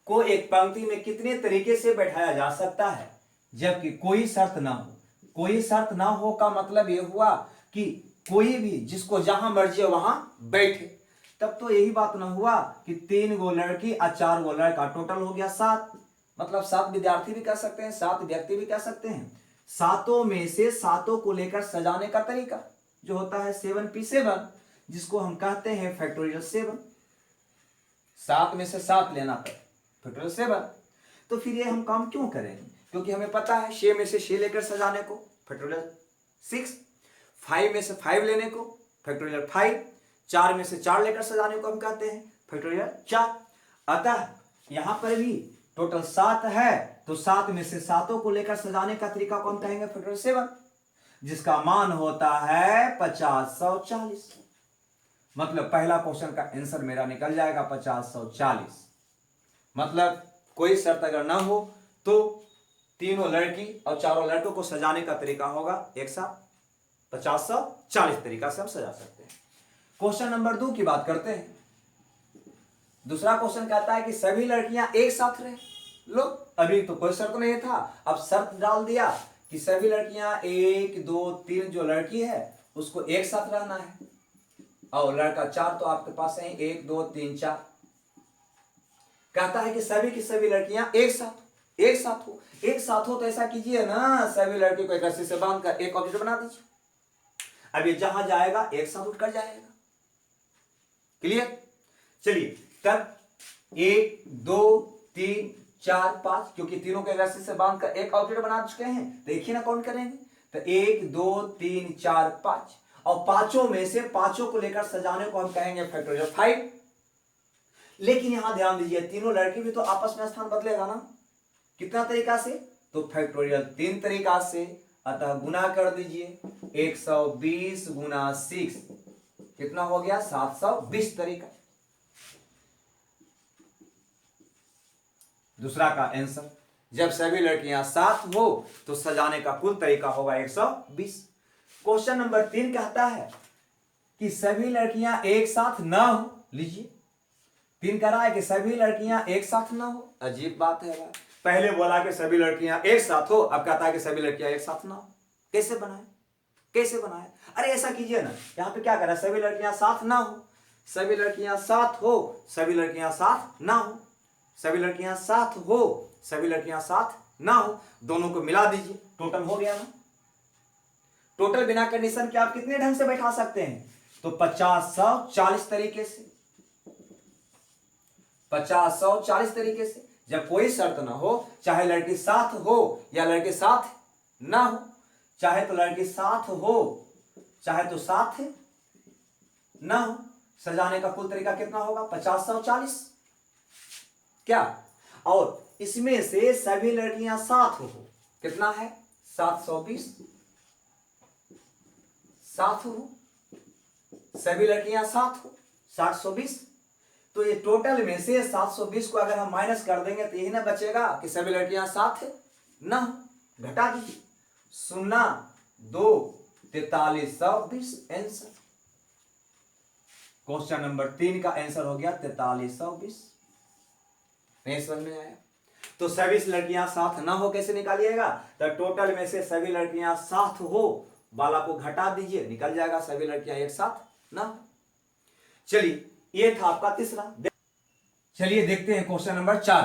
को एक पंक्ति में कितने तरीके से बैठाया जा सकता है जबकि कोई शर्त ना हो। कोई शर्त ना हो का मतलब यह हुआ कि कोई भी जिसको जहां मर्जी हो वहां बैठे। तब तो यही बात ना हुआ कि तीन गो लड़की और चार गो लड़का, टोटल हो गया सात। मतलब सात विद्यार्थी भी कह सकते हैं, सात व्यक्ति भी कह सकते हैं। सातों में से सातों को लेकर सजाने का तरीका जो होता है 7p7, जिसको हम कहते हैं फैक्टोरियल 7। सात में से सात लेना पड़े फैक्टोरियल 7। तो फिर ये हम काम क्यों करेंगे? क्योंकि हमें पता है 6 में से 6 लेकर सजाने को फैक्टोरियल 6, 5 में से 5 लेने को फैक्टोरियल 5, 4 में से 4 लेकर सजाने को हम कहते हैं फैक्टोरियल 4। अतः यहां पर भी टोटल 7 है तो 7 में से सातों को लेकर सजाने का तरीका को हम कहेंगे फैक्टोरियल 7, जिसका मान होता है 50 140। मतलब पहला क्वेश्चन का आंसर मेरा निकल जाएगा 50 140। मतलब कोई शर्त अगर ना हो तो तीनों लड़की और चारों लड़कों को सजाने का तरीका होगा एक साथ 50 140 तरीका से हम सजा सकते हैं। क्वेश्चन नंबर 2 की बात करते हैं। दूसरा क्वेश्चन कहता है कि सभी लड़कियां एक साथ रहे। लो, अभी तो कोई शर्त नहीं था, अब शर्त डाल दिया कि सभी लड़कियां 1 2 3 जो लड़की है उसको एक साथ रहना है और लड़का 4 तो आपके पास है 1 2 3 4। कहता है कि सभी की सभी लड़कियां एक साथ हो। एक साथ हो तो ऐसा कीजिए ना, सभी लड़की को एक रस्सी से बांधकर एक ऑब्जेक्ट बना दीजिए। अब ये जहां जाएगा एक साथ उठकर जाएगा। क्लियर? चलिए तब 1 2 3 4 5, क्योंकि तीनों को एक रस्सी से बांधकर एक ऑब्जेक्ट बना चुके हैं तो एक ही ना काउंट करेंगे। तो 1 2 3 4 5 और पांचों में से पांचों को लेकर सजाने को हम कहेंगे फैक्टोरियल 5। लेकिन यहां ध्यान दीजिए तीनों लड़की भी तो आपस में स्थान बदलेगा ना। कितना तरीका से? तो फैक्टोरियल 3 तरीका से। अतः गुना कर दीजिए 120 गुना 6 कितना हो गया 720 तरीका। दूसरा का आंसर, जब सभी लड़कियां साथ हो तो सजाने का कुल तरीका होगा 120। क्वेश्चन नंबर 3 कहता है कि सभी लड़कियां एक साथ ना हो। लीजिए 3 कह रहा है कि सभी लड़कियां एक साथ ना हो। अजीब बात है भाई, पहले बोला कि सभी लड़कियां एक साथ हो, अब कहता है कि सभी लड़कियां एक साथ ना हो। कैसे बनाए? अरे ऐसा कीजिए ना, यहां पे क्या कर रहा है, सभी लड़कियां साथ ना हो, सभी लड़कियां साथ हो, सभी लड़कियां साथ ना हो, सभी लड़कियां साथ हो, सभी लड़कियां साथ ना हो, दोनों को मिला दीजिए, टोटल हो गया ना। टोटल बिना कंडीशन के आप कितने ढंग से बैठा सकते हैं? तो 50 140 तरीके से, 50 140 तरीके से। जब कोई शर्त ना हो, चाहे लड़की साथ हो या लड़के साथ ना हो, चाहे तो लड़की साथ हो चाहे तो साथ ना हो, सजाने का कुल तरीका कितना होगा 50 140। क्या? और इसमें से सभी लड़कियां साथ हो कितना है 720। साथ हो, सभी लड़कियां साथ हो 720। तो ये टोटल में से 720 को अगर हम माइनस कर देंगे तो यही ना बचेगा कि सभी लड़कियां साथ है ना। घटा दीजिए 0 2 4320 आंसर। क्वेश्चन नंबर 3 का आंसर हो गया 4320। नहीं समझ में आया? तो सभी लड़कियां साथ ना हो कैसे निकालिएगा? तो टोटल में से सभी लड़कियां साथ हो वाला को घटा दीजिए, निकल जाएगा सभी लड़कियां एक साथ ना। चलिए ये था आपका तीसरा। चलिए देखते हैं क्वेश्चन नंबर 4।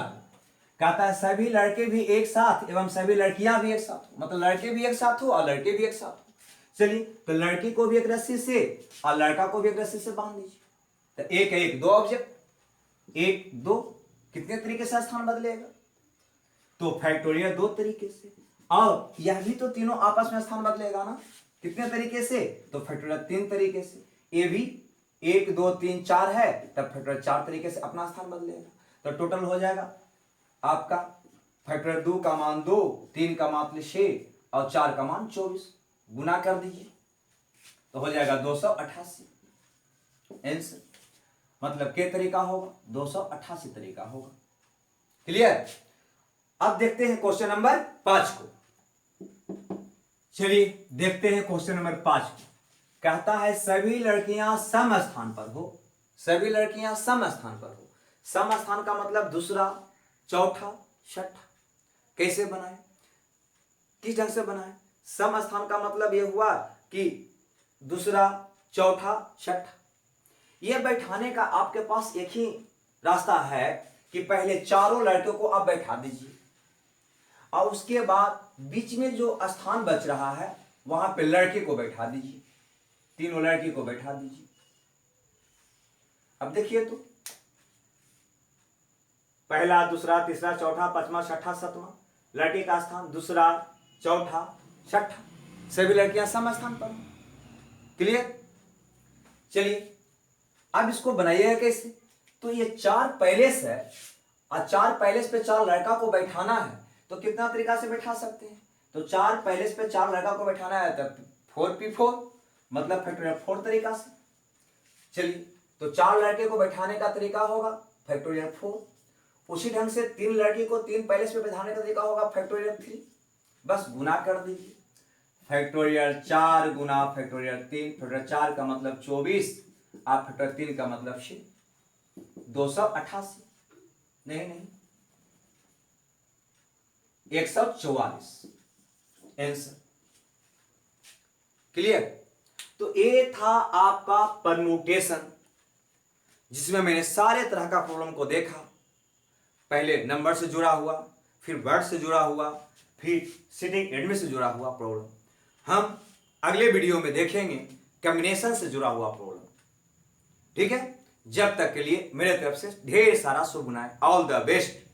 कहता है सभी लड़के भी एक साथ एवं सभी लड़कियां भी एक साथ हो। मतलब लड़के भी एक साथ हो और लड़के भी एक साथ हो। चलिए तो लड़की को भी एक रस्सी से और लड़का को भी एक रस्सी से बांध दीजिए। तो एक एक 2 ऑब्जेक्ट, 1 2 कितने तरीके से स्थान बदलेगा? तो फैक्टोरियल 2 तरीके से। और यह भी तो तीनों आपस में स्थान बदलेगा ना। कितने तरीके से? तो फैक्टोरियल 3 तरीके से। ये भी 1 2 3 4 है, तब फैक्टोरियल 4 तरीके से अपना स्थान बदलेगा। तो टोटल हो जाएगा आपका फैक्टोरियल 2 का मान 2, 3 का मान 6 और 4 का मान 24, गुना कर दीजिए तो हो जाएगा 288 आंसर। मतलब क्या तरीका होगा? 288 तरीका होगा। क्लियर? अब देखते हैं क्वेश्चन नंबर 5 को। चलिए देखते हैं क्वेश्चन नंबर 5 को। कहता है सभी लड़कियां सम स्थान पर हो, सभी लड़कियां सम स्थान पर हो। सम स्थान का मतलब दूसरा, चौथा, छठा। कैसे बनाए, किस ढंग से बनाए? सम स्थान का मतलब यह हुआ कि दूसरा, चौथा, छठा। यह बैठाने का आपके पास एक ही रास्ता है कि पहले चारों लड़कों को आप बैठा दीजिए और उसके बाद बीच में जो स्थान बच रहा है वहां पे लड़के को बैठा दीजिए, तीनों लड़की को बैठा दीजिए। अब देखिए तो पहला, दूसरा, तीसरा, चौथा, पांचवा, छठा, सातवां, लड़के का स्थान दूसरा, चौथा, छठा, सभी लड़कियां सम स्थान पर। क्लियर? चलिए अब इसको बनाइएगा कैसे? तो ये 4 पैलेस है और 4 पैलेस पे 4 लड़का को बैठाना है, तो कितना तरीका से बैठा सकते हैं? तो 4 पैलेस पे 4 लड़का को बैठाना है तो 4p4 मतलब फैक्टोरियल 4 तरीका से। चलिए तो 4 लड़के को बैठाने का तरीका होगा फैक्टोरियल 4। उसी ढंग से 3 लड़की को 3 पैलेस पे बैठाने का तरीका होगा फैक्टोरियल 3। बस गुना कर दीजिए, फैक्टोरियल 4 गुना फैक्टोरियल 3, फैक्टोरियल 4 का मतलब 24, आप फैक्टोरियल 3 का मतलब 6, 288 नहीं 144 आंसर। क्लियर? तो ये था आपका परम्यूटेशन, जिसमें मैंने सारे तरह का प्रॉब्लम को देखा। पहले नंबर से जुड़ा हुआ, फिर वर्ड से जुड़ा हुआ, फिर सिटिंग एडमिट से जुड़ा हुआ प्रॉब्लम। हम अगले वीडियो में देखेंगे कॉम्बिनेशन से जुड़ा हुआ प्रॉब्लम। ठीक है? जब तक के लिए मेरे तरफ से ढेर सारा शुभकामनाएं। All the best.